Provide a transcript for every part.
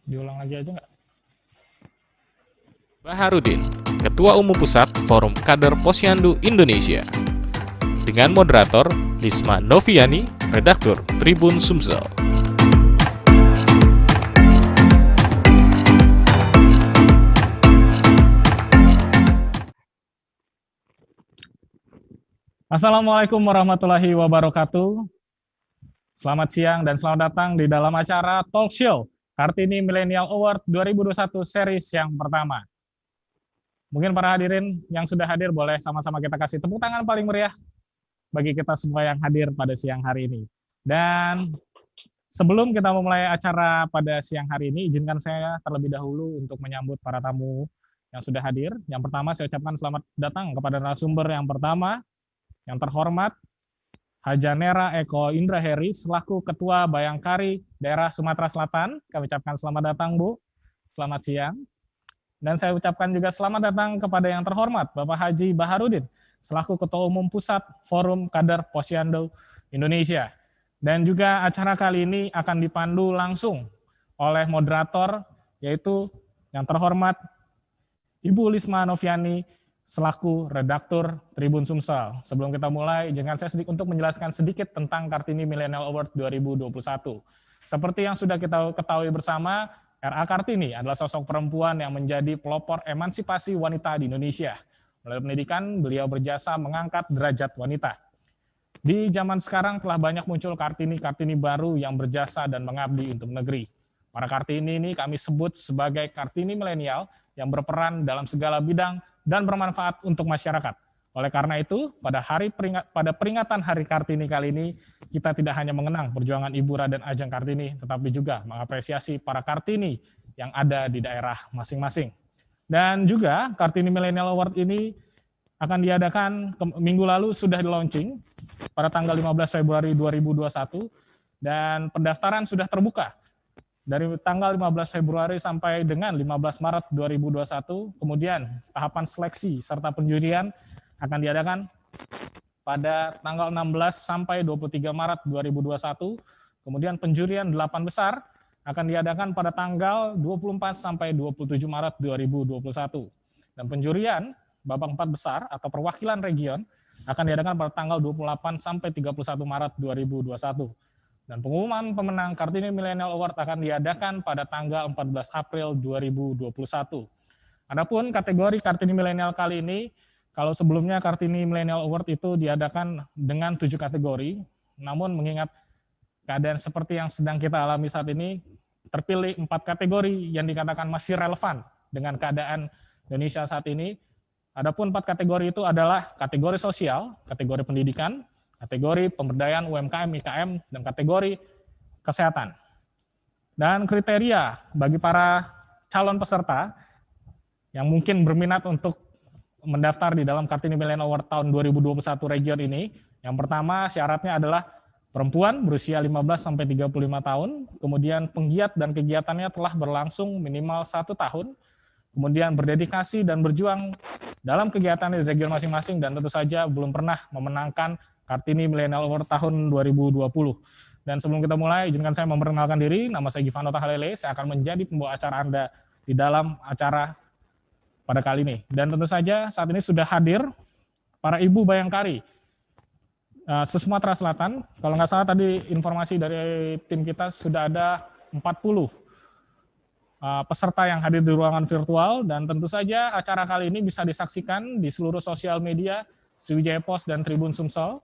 Diulang lagi aja nggak? Baharudin, Ketua Umum Pusat Forum Kader Posyandu Indonesia. Dengan moderator Lisma Noviani, Redaktur Tribun Sumsel. Assalamualaikum warahmatullahi wabarakatuh. Selamat siang dan selamat datang di dalam acara Talk Show Kartini Millennial Award 2021 series yang pertama. Mungkin para hadirin yang sudah hadir boleh sama-sama kita kasih tepuk tangan paling meriah bagi kita semua yang hadir pada siang hari ini. Dan sebelum kita memulai acara pada siang hari ini, izinkan saya terlebih dahulu untuk menyambut para tamu yang sudah hadir. Yang pertama saya ucapkan selamat datang kepada narasumber yang pertama, yang terhormat Hajanera Eko Indra Heri selaku Ketua Bayangkari Daerah Sumatera Selatan. Kami ucapkan selamat datang, Bu. Selamat siang. Dan saya ucapkan juga selamat datang kepada yang terhormat Bapak Haji Baharudin selaku Ketua Umum Pusat Forum Kader Posyandu Indonesia. Dan juga acara kali ini akan dipandu langsung oleh moderator yaitu yang terhormat Ibu Lisma Noviani selaku redaktur Tribun Sumsel. Sebelum kita mulai, izinkan saya untuk menjelaskan sedikit tentang Kartini Millennial Award 2021. Seperti yang sudah kita ketahui bersama, R.A. Kartini adalah sosok perempuan yang menjadi pelopor emansipasi wanita di Indonesia. Melalui pendidikan, beliau berjasa mengangkat derajat wanita. Di zaman sekarang telah banyak muncul Kartini-Kartini baru yang berjasa dan mengabdi untuk negeri. Para Kartini ini kami sebut sebagai Kartini milenial yang berperan dalam segala bidang dan bermanfaat untuk masyarakat. Oleh karena itu, pada peringatan Hari Kartini kali ini, kita tidak hanya mengenang perjuangan Ibu Raden Ajeng Kartini, tetapi juga mengapresiasi para Kartini yang ada di daerah masing-masing. Dan juga Kartini Millennial Award ini akan diadakan minggu lalu sudah di launching pada tanggal 15 Februari 2021 dan pendaftaran sudah terbuka dari tanggal 15 Februari sampai dengan 15 Maret 2021. Kemudian tahapan seleksi serta penjurian akan diadakan pada tanggal 16 sampai 23 Maret 2021. Kemudian penjurian 8 besar akan diadakan pada tanggal 24 sampai 27 Maret 2021. Dan penjurian babak 4 besar atau perwakilan region akan diadakan pada tanggal 28 sampai 31 Maret 2021. Dan pengumuman pemenang Kartini Millennial Award akan diadakan pada tanggal 14 April 2021. Adapun kategori Kartini Millennial kali ini, kalau sebelumnya Kartini Millennial Award itu diadakan dengan 7 kategori, namun mengingat keadaan seperti yang sedang kita alami saat ini, terpilih 4 kategori yang dikatakan masih relevan dengan keadaan Indonesia saat ini. Adapun 4 kategori itu adalah kategori sosial, kategori pendidikan, kategori pemberdayaan UMKM, IKM, dan kategori kesehatan. Dan kriteria bagi para calon peserta yang mungkin berminat untuk mendaftar di dalam Kartini Millennial Award tahun 2021 region ini, yang pertama syaratnya adalah perempuan berusia 15-35 tahun, kemudian penggiat dan kegiatannya telah berlangsung minimal 1 tahun, kemudian berdedikasi dan berjuang dalam kegiatan di region masing-masing, dan tentu saja belum pernah memenangkan Kartini Millennial Award tahun 2020. Dan sebelum kita mulai, izinkan saya memperkenalkan diri, nama saya Givano Tahalele, saya akan menjadi pembawa acara Anda di dalam acara pada kali ini. Dan tentu saja saat ini sudah hadir para ibu Bayangkari se-Sumatera Selatan. Kalau nggak salah tadi informasi dari tim kita sudah ada 40 peserta yang hadir di ruangan virtual, dan tentu saja acara kali ini bisa disaksikan di seluruh sosial media Sriwijaya Post dan Tribun Sumsel,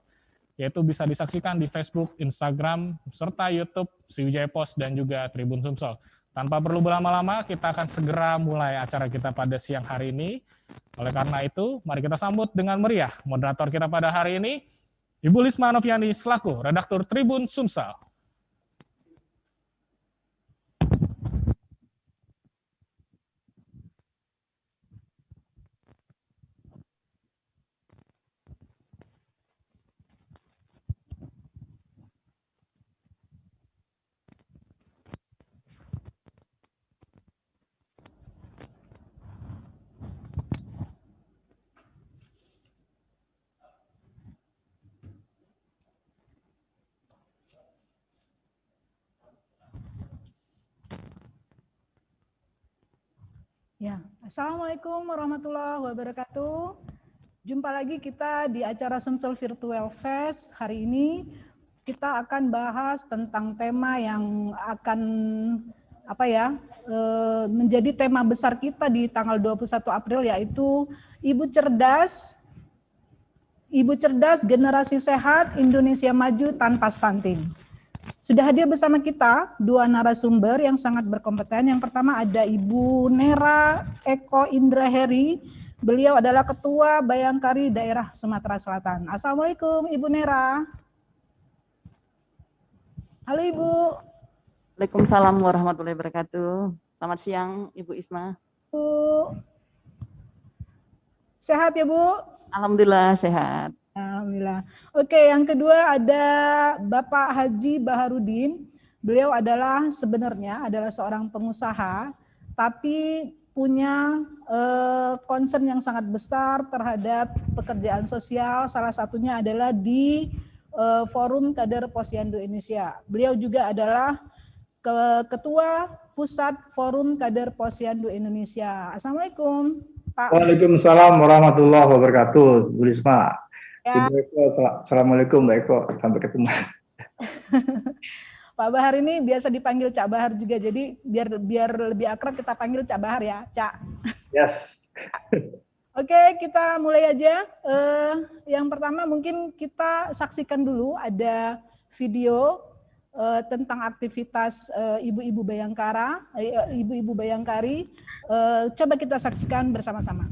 yaitu bisa disaksikan di Facebook, Instagram, serta YouTube Sriwijaya Post dan juga Tribun Sumsel. Tanpa perlu berlama-lama, kita akan segera mulai acara kita pada siang hari ini. Oleh karena itu, mari kita sambut dengan meriah moderator kita pada hari ini, Ibu Lisma Noviani selaku redaktur Tribun Sumsel. Ya, Assalamualaikum warahmatullahi wabarakatuh. Jumpa lagi kita di acara Sumsel Virtual Fest. Hari ini kita akan bahas tentang tema yang akan menjadi tema besar kita di tanggal 21 April, yaitu Ibu Cerdas Generasi Sehat Indonesia Maju Tanpa Stunting. Sudah hadir bersama kita dua narasumber yang sangat berkompeten. Yang pertama ada Ibu Nera Eko Indra Heri. Beliau adalah Ketua Bayangkari Daerah Sumatera Selatan. Assalamualaikum Ibu Nera. Halo Ibu. Waalaikumsalam warahmatullahi wabarakatuh. Selamat siang Ibu Isma. Bu. Sehat ya Bu? Alhamdulillah sehat. Alhamdulillah. Oke, yang kedua ada Bapak Haji Baharudin. Beliau sebenarnya adalah seorang pengusaha, tapi punya concern yang sangat besar terhadap pekerjaan sosial. Salah satunya adalah di Forum Kader Posyandu Indonesia. Beliau juga adalah Ketua Pusat Forum Kader Posyandu Indonesia. Assalamualaikum Pak. Waalaikumsalam warahmatullahi wabarakatuh, Bu Risma. Ya. Ibu Eko, Assalamualaikum Mbak Eko, sampai ketemu. Pak Bahar ini biasa dipanggil Cak Bahar juga, jadi biar lebih akrab kita panggil Cak Bahar ya, Cak. Yes. Oke, kita mulai aja. Yang pertama mungkin kita saksikan dulu ada video tentang aktivitas ibu-ibu Bayangkari. Coba kita saksikan bersama-sama.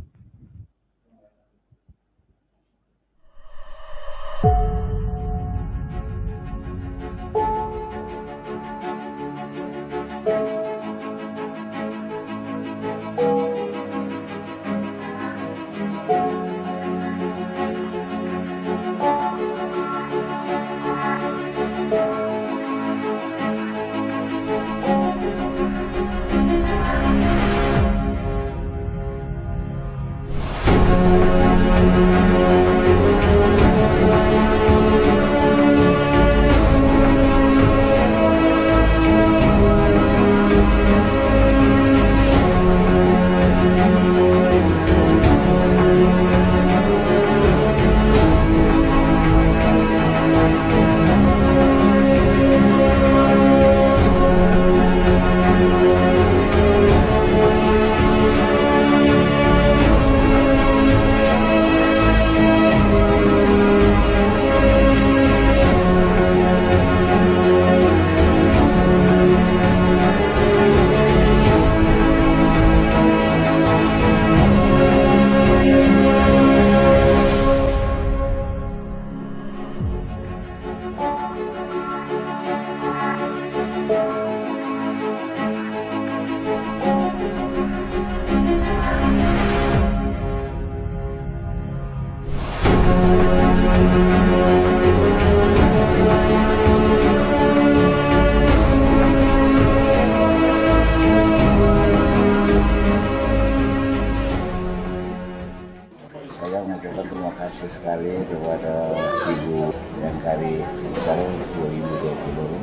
Saya mengucapkan terima kasih sekali kepada Ibu Bayangkari Sumsel 2020.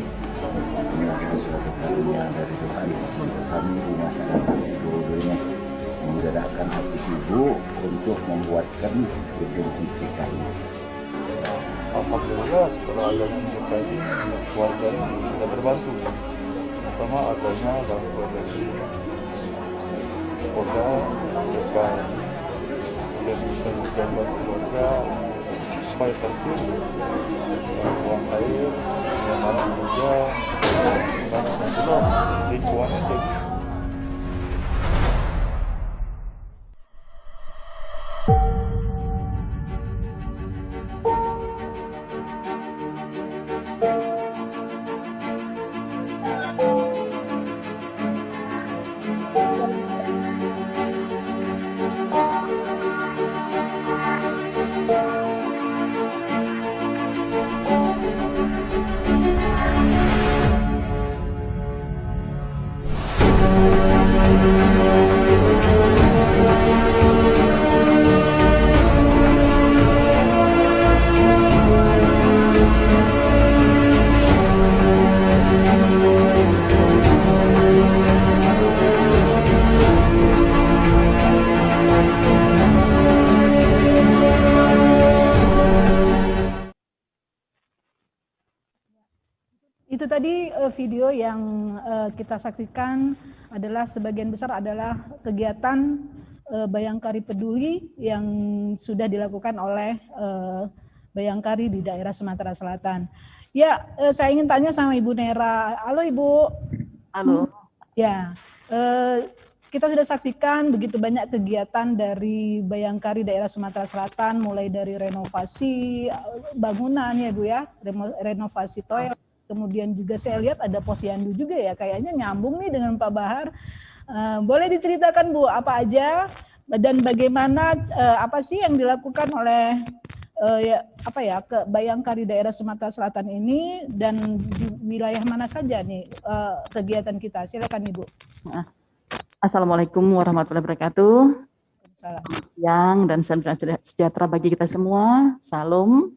Ini adalah suatu karunia dari Tuhan untuk kami di masyarakat dulu-dulunya menggerakkan hati Ibu untuk membuatkan gedung IPK ini. Alhamdulillah setelah adanya IPK ini keluarga sudah terbantu. Pertama adanya bantuan dari Polda, BKN, dan bisa menjaga keluarga supaya tertib, buang air, menyamaran kerja, dan sebelum lingkungannya jadi. tadi video yang kita saksikan adalah sebagian besar adalah kegiatan Bayangkari Peduli yang sudah dilakukan oleh Bayangkari di daerah Sumatera Selatan. Ya, saya ingin tanya sama Ibu Nera. Halo Ibu. Halo. Ya, kita sudah saksikan begitu banyak kegiatan dari Bayangkari daerah Sumatera Selatan, mulai dari renovasi bangunan ya Bu ya, renovasi toilet, kemudian juga saya lihat ada posyandu juga ya, kayaknya nyambung nih dengan Pak Bahar. Boleh diceritakan Bu, apa aja dan bagaimana apa sih yang dilakukan oleh ke Bayangkari daerah Sumatera Selatan ini, dan di wilayah mana saja nih kegiatan kita? Silakan Ibu. Assalamualaikum warahmatullahi wabarakatuh. Salam. Siang dan salam sejahtera bagi kita semua. Salam,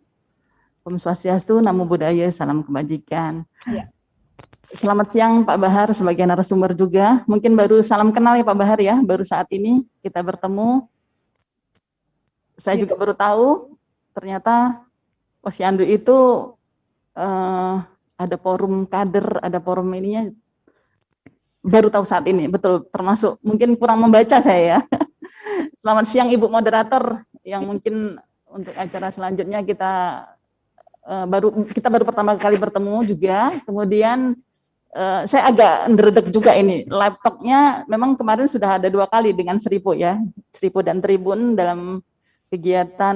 Om Swastiastu, Namo Buddhaya, salam kebajikan. Ya. Selamat siang Pak Bahar sebagai narasumber juga. Mungkin baru salam kenal ya Pak Bahar ya, baru saat ini kita bertemu. Saya juga baru tahu ternyata Posyandu itu ada forum kader, ada forum ininya, baru tahu saat ini, betul, termasuk mungkin kurang membaca saya ya. Selamat siang Ibu Moderator, yang mungkin untuk acara selanjutnya kita baru pertama kali bertemu juga, kemudian saya agak ngeredek juga ini, laptopnya memang kemarin sudah ada 2 kali dengan Seripo ya, Seripo dan Tribun dalam kegiatan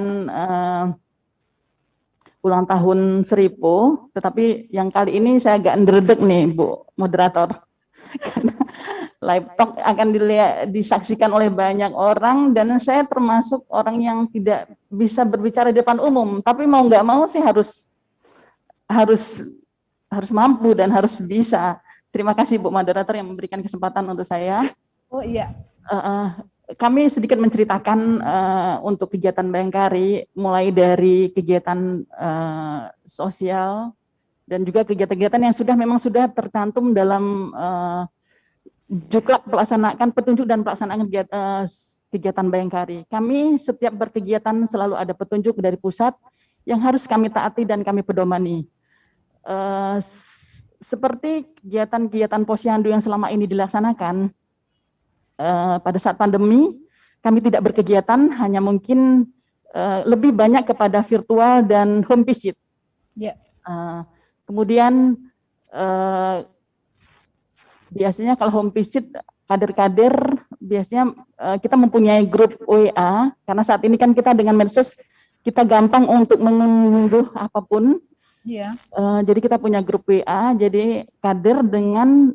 ulang tahun Seripo, tetapi yang kali ini saya agak ngeredek nih Bu Moderator. Karena laptop akan disaksikan oleh banyak orang dan saya termasuk orang yang tidak bisa berbicara di depan umum, tapi mau nggak mau sih harus mampu dan harus bisa. Terima kasih Bu Moderator yang memberikan kesempatan untuk saya. Oh iya. Kami sedikit menceritakan untuk kegiatan Bayangkari, mulai dari kegiatan sosial dan juga kegiatan-kegiatan yang memang sudah tercantum dalam juga pelaksanaan petunjuk dan pelaksanaan kegiatan Bayangkari. Kami setiap berkegiatan selalu ada petunjuk dari pusat yang harus kami taati dan kami pedomani. Seperti kegiatan-kegiatan posyandu yang selama ini dilaksanakan, pada saat pandemi kami tidak berkegiatan, hanya mungkin lebih banyak kepada virtual dan home visit. Yeah. Kemudian biasanya kalau home visit kader-kader biasanya kita mempunyai grup WA, karena saat ini kan kita dengan medsos kita gampang untuk mengunduh apapun. Yeah. Jadi kita punya grup WA, jadi kader dengan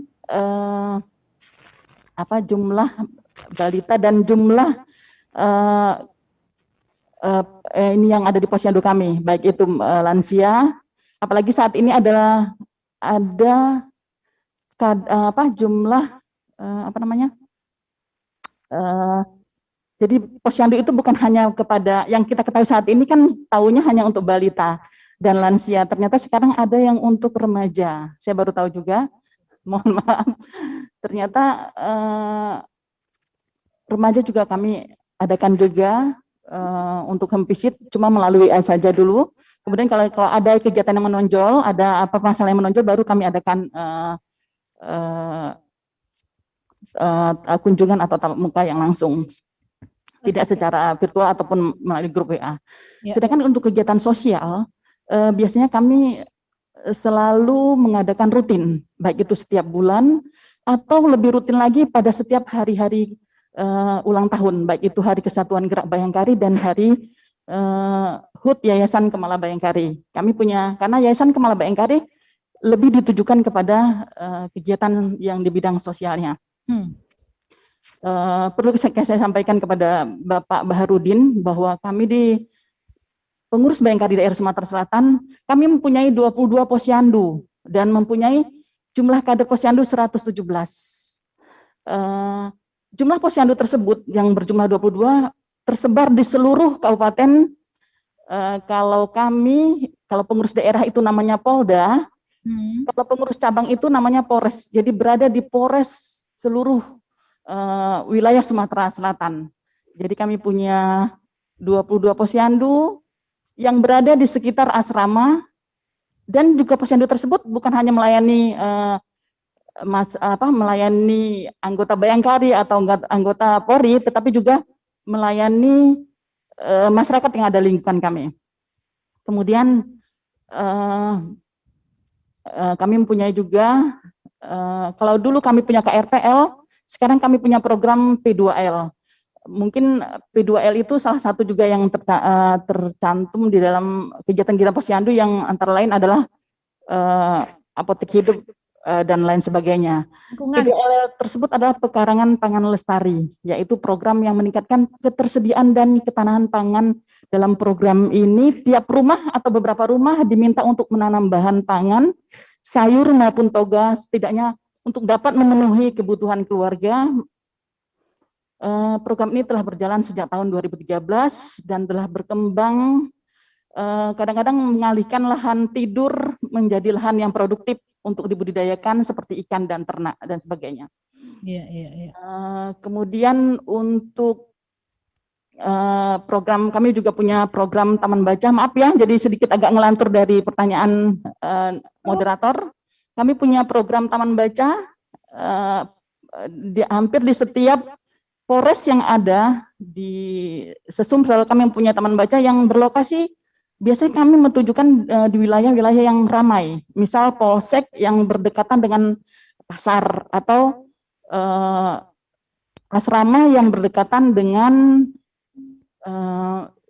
jumlah balita dan jumlah ini yang ada di posyandu kami, baik itu lansia, apalagi saat ini ada jumlah jadi posyandu itu bukan hanya kepada yang kita ketahui saat ini, kan tahunya hanya untuk balita dan lansia, ternyata sekarang ada yang untuk remaja. Saya baru tahu juga, mohon maaf. Ternyata remaja juga kami adakan juga untuk home visit, cuma melalui WA saja dulu. Kemudian kalau ada kegiatan yang menonjol, ada apa masalah yang menonjol, baru kami adakan kunjungan atau tatap muka yang langsung, tidak secara virtual ataupun melalui grup WA. Ya. Sedangkan untuk kegiatan sosial, biasanya kami selalu mengadakan rutin, baik itu setiap bulan atau lebih rutin lagi pada setiap hari-hari ulang tahun, baik itu Hari Kesatuan Gerak Bayangkari dan Hari HUT Yayasan Kemala Bayangkari. Kami punya, karena Yayasan Kemala Bayangkari lebih ditujukan kepada kegiatan yang di bidang sosialnya. Perlu saya sampaikan kepada Bapak Baharudin bahwa kami di pengurus Bayangkari daerah Sumatera Selatan, kami mempunyai 22 posyandu dan mempunyai jumlah kader posyandu 117. Jumlah posyandu tersebut yang berjumlah 22 tersebar di seluruh kabupaten. Kalau pengurus daerah itu namanya Polda, kalau pengurus cabang itu namanya Polres. Jadi berada di Polres seluruh wilayah Sumatera Selatan. Jadi kami punya 22 posyandu yang berada di sekitar asrama Dan juga posyandu tersebut bukan hanya melayani melayani anggota Bayangkari atau anggota Polri, tetapi juga melayani masyarakat yang ada di lingkungan kami. Kemudian kami mempunyai juga, kalau dulu kami punya KRPL, sekarang kami punya program P2L. Mungkin P2L itu salah satu juga yang tercantum di dalam kegiatan-kegiatan posyandu yang antara lain adalah apotek hidup dan lain sebagainya. P2L tersebut adalah pekarangan pangan lestari, yaitu program yang meningkatkan ketersediaan dan ketahanan pangan. Dalam program ini, tiap rumah atau beberapa rumah diminta untuk menanam bahan pangan, sayur maupun toga, setidaknya untuk dapat memenuhi kebutuhan keluarga. Program ini telah berjalan sejak tahun 2013 dan telah berkembang, kadang-kadang mengalihkan lahan tidur menjadi lahan yang produktif untuk dibudidayakan seperti ikan dan ternak dan sebagainya. Kemudian untuk program, kami juga punya program Taman Baca. Maaf ya, jadi sedikit agak ngelantur dari pertanyaan moderator. Kami punya program Taman Baca hampir di setiap Polres yang ada di Sesumsel. Kami punya Taman Baca yang berlokasi, biasanya kami menunjukkan di wilayah-wilayah yang ramai. Misal Polsek yang berdekatan dengan pasar atau asrama yang berdekatan dengan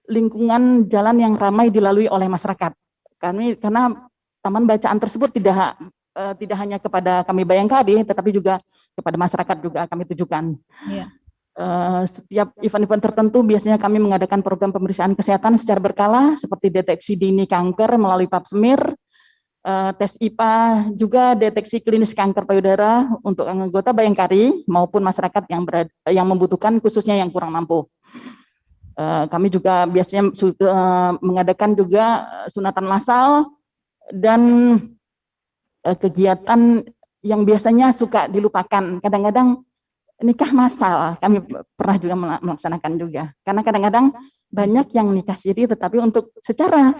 lingkungan jalan yang ramai dilalui oleh masyarakat. Karena taman bacaan tersebut tidak hanya kepada kami Bayangkari, tetapi juga kepada masyarakat juga kami tujukan. Setiap event-event tertentu biasanya kami mengadakan program pemeriksaan kesehatan secara berkala seperti deteksi dini kanker melalui pap smear, tes IPA, juga deteksi klinis kanker payudara untuk anggota Bayangkari maupun masyarakat yang membutuhkan, khususnya yang kurang mampu. Kami juga biasanya mengadakan juga sunatan massal dan kegiatan yang biasanya suka dilupakan. Kadang-kadang nikah massal kami pernah juga melaksanakan juga. Karena kadang-kadang banyak yang nikah siri, tetapi untuk secara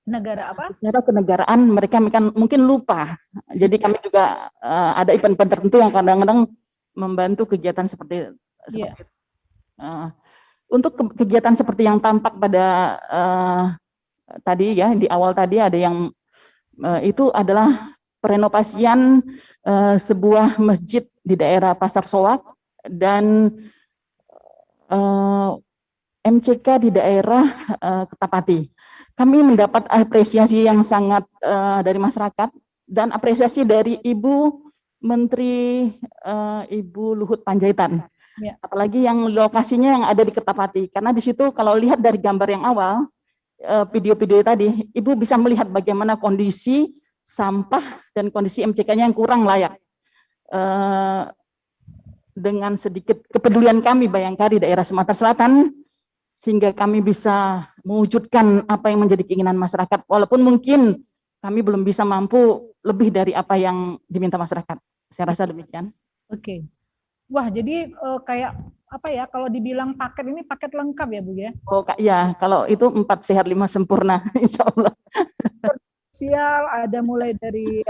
secara kenegaraan mereka mungkin lupa. Jadi kami juga ada event-event tertentu yang kadang-kadang membantu kegiatan seperti itu. Untuk kegiatan seperti yang tampak pada tadi ya, di awal tadi ada yang itu adalah perenovasian sebuah masjid di daerah Pasar Soak dan MCK di daerah Kertapati. Kami mendapat apresiasi yang sangat dari masyarakat dan apresiasi dari Ibu Menteri Ibu Luhut Panjaitan. Apalagi yang lokasinya yang ada di Kertapati, karena di situ kalau lihat dari gambar yang awal, video-video tadi, Ibu bisa melihat bagaimana kondisi sampah dan kondisi MCK-nya yang kurang layak. Dengan sedikit kepedulian kami Bayangkari daerah Sumatera Selatan, sehingga kami bisa mewujudkan apa yang menjadi keinginan masyarakat, walaupun mungkin kami belum bisa mampu lebih dari apa yang diminta masyarakat. Saya rasa demikian. Oke. Wah, jadi kayak apa ya, kalau dibilang paket ini paket lengkap ya Bu ya? Oh Kak, ya, kalau itu 4 sehat 5 sempurna, insya Allah. Sosial, ada mulai dari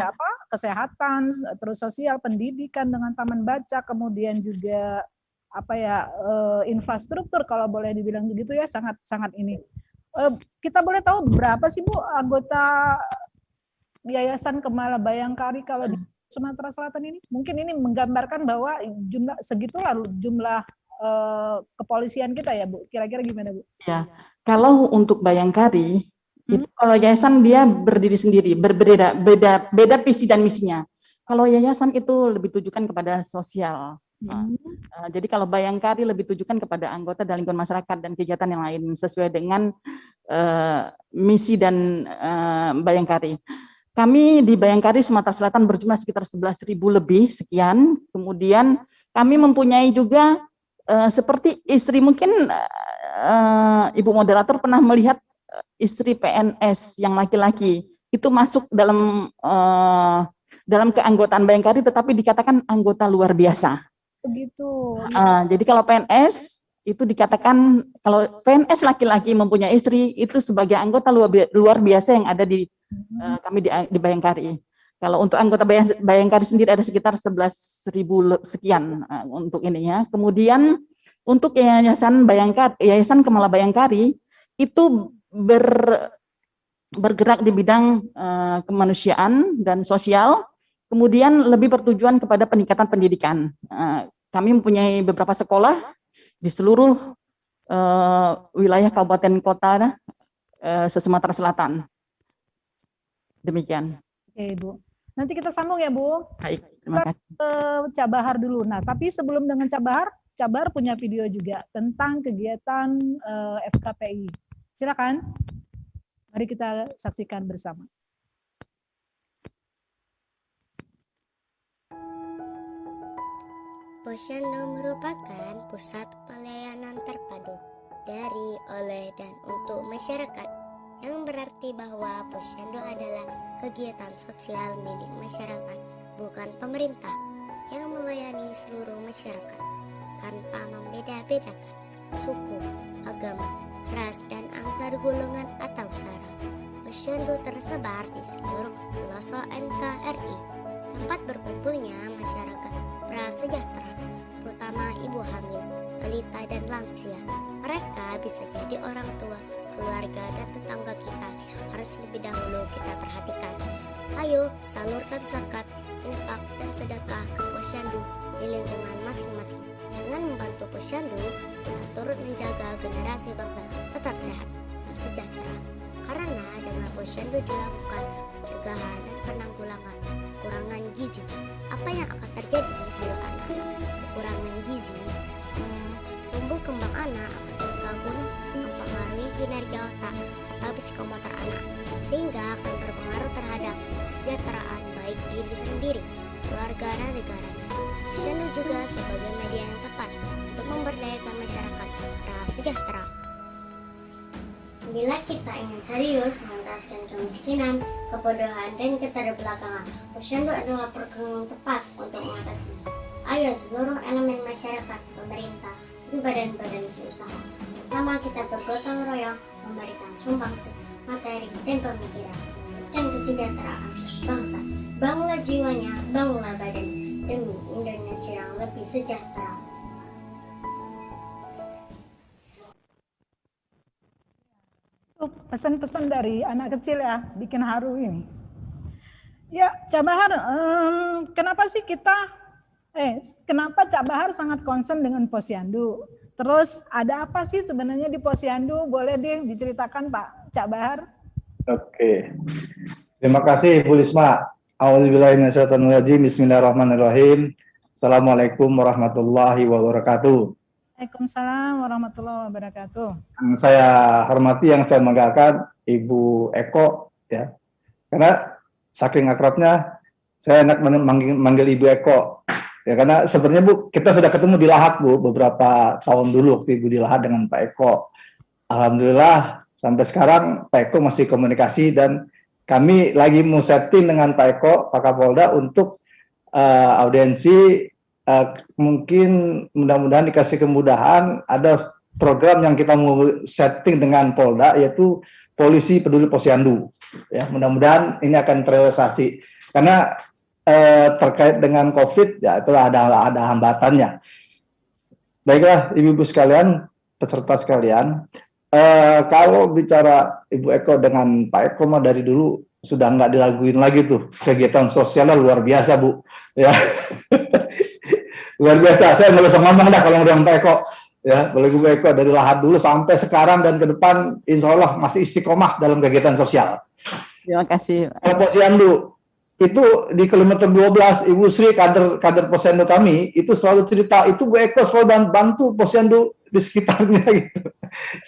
kesehatan, terus sosial, pendidikan dengan taman baca, kemudian juga infrastruktur kalau boleh dibilang begitu ya, sangat ini. Kita boleh tahu berapa sih Bu anggota Yayasan Kemala Bayangkari kalau di Sumatera Selatan ini? Mungkin ini menggambarkan bahwa segitulah jumlah kepolisian kita ya Bu. Kira-kira gimana Bu? Ya, kalau untuk Bayangkari, itu kalau yayasan dia berdiri sendiri, beda visi dan misinya. Kalau yayasan itu lebih tujukan kepada sosial. Jadi kalau Bayangkari lebih tujukan kepada anggota dan lingkungan masyarakat dan kegiatan yang lain sesuai dengan misi dan Bayangkari. Kami di Bayangkari Sumatera Selatan berjumlah sekitar 11.000 lebih sekian. Kemudian kami mempunyai juga seperti istri, mungkin Ibu moderator pernah melihat istri PNS yang laki-laki itu masuk dalam keanggotaan Bayangkari, tetapi dikatakan anggota luar biasa. Begitu. Jadi kalau PNS itu dikatakan kalau PNS laki-laki mempunyai istri itu sebagai anggota luar biasa yang ada di kami di Bayangkari. Kalau untuk anggota Bayangkari sendiri ada sekitar 11.000 sekian untuk ininya. Kemudian untuk Yayasan Kemala Bayangkari itu bergerak di bidang kemanusiaan dan sosial, kemudian lebih bertujuan kepada peningkatan pendidikan. Kami mempunyai beberapa sekolah di seluruh wilayah kabupaten kota se-Sumatera Selatan. Demikian. Oke, Bu. Nanti kita sambung ya, Bu. Baik, terima kasih. Cak Bahar dulu. Nah, tapi sebelum dengan Cak Bahar punya video juga tentang kegiatan FKPI. Silakan. Mari kita saksikan bersama. Posyandu merupakan pusat pelayanan terpadu dari, oleh, dan untuk masyarakat, yang berarti bahwa posyandu adalah kegiatan sosial milik masyarakat, bukan pemerintah, yang melayani seluruh masyarakat tanpa membeda-bedakan suku, agama, ras, dan antar golongan atau sara. Posyandu tersebar di seluruh pelosok NKRI, tempat berkumpulnya masyarakat prasejahtera, terutama ibu hamil, balita, dan lansia. Mereka bisa jadi orang tua, keluarga, dan tetangga kita. Harus lebih dahulu kita perhatikan. Ayo salurkan zakat, infak, dan sedekah ke posyandu di lingkungan masing-masing. Dengan membantu posyandu, kita turut menjaga generasi bangsa tetap sehat dan sejahtera. Karena dengan posyandu dilakukan pencegahan dan penanggulangan kekurangan gizi. Apa yang akan terjadi bila anak-anak kekurangan gizi? Tumbuh kembang anak akan terganggu, mempengaruhi kinerja otak atau psikomotor anak, sehingga akan berpengaruh terhadap kesejahteraan baik diri sendiri, keluarga, dan negaranya. Posyandu juga sebagai media yang tepat untuk memberdayakan masyarakat prasejahtera. Bila kita ingin serius mengentaskan kemiskinan, kebodohan, dan keterbelakangan, posyandu adalah program yang tepat untuk mengatasinya. Ayo seluruh elemen masyarakat, pemerintah, dan badan-badan usaha bersama kita bergotong royong memberikan sumbangsi materi dan pemikiran dan kesejahteraan bangsa. Bangunlah jiwanya, bangunlah badan demi Indonesia yang lebih sejahtera. Pesan-pesan dari anak kecil ya, bikin haru ini. Ya, Cak Bahar, kenapa sih kenapa Cak Bahar sangat concern dengan posyandu? Terus ada apa sih sebenarnya di posyandu? Boleh deh diceritakan Pak Cak Bahar? Oke. Terima kasih Bu Lisma. A'udzubillahiminasyaitonirrajim. Bismillahirrahmanirrahim. Assalamualaikum warahmatullahi wabarakatuh. Waalaikumsalam warahmatullahi wabarakatuh. Yang saya hormati, yang saya banggakan Ibu Eko, ya, karena saking akrabnya saya enak manggil Ibu Eko, ya, karena sebenarnya Bu, kita sudah ketemu di Lahat Bu beberapa tahun dulu waktu Ibu di Lahat dengan Pak Eko. Alhamdulillah sampai sekarang Pak Eko masih komunikasi, dan kami lagi mau setting dengan Pak Eko, Pak Kapolda, untuk audiensi. Mungkin mudah-mudahan dikasih kemudahan, ada program yang kita mau setting dengan Polda, yaitu Polisi Peduli Posyandu. Ya, mudah-mudahan ini akan terrealisasi, karena terkait dengan COVID, ya itulah ada hambatannya. Baiklah Ibu-ibu sekalian, peserta sekalian, kalau bicara Ibu Eko dengan Pak Eko mah dari dulu sudah nggak diraguin lagi tuh, kegiatan sosialnya luar biasa Bu, ya. Luar biasa, saya nggak bisa ngomong dah kalau udah Pak Eko, ya. Boleh Pak Eko dari Lahat dulu sampai sekarang dan ke depan, insya Allah masih istiqomah dalam kegiatan sosial. Terima kasih. Kalau posyandu itu di kilometer 12, Ibu Sri kader posyandu kami itu selalu cerita, itu Bu Eko selalu bantu posyandu di sekitarnya gitu.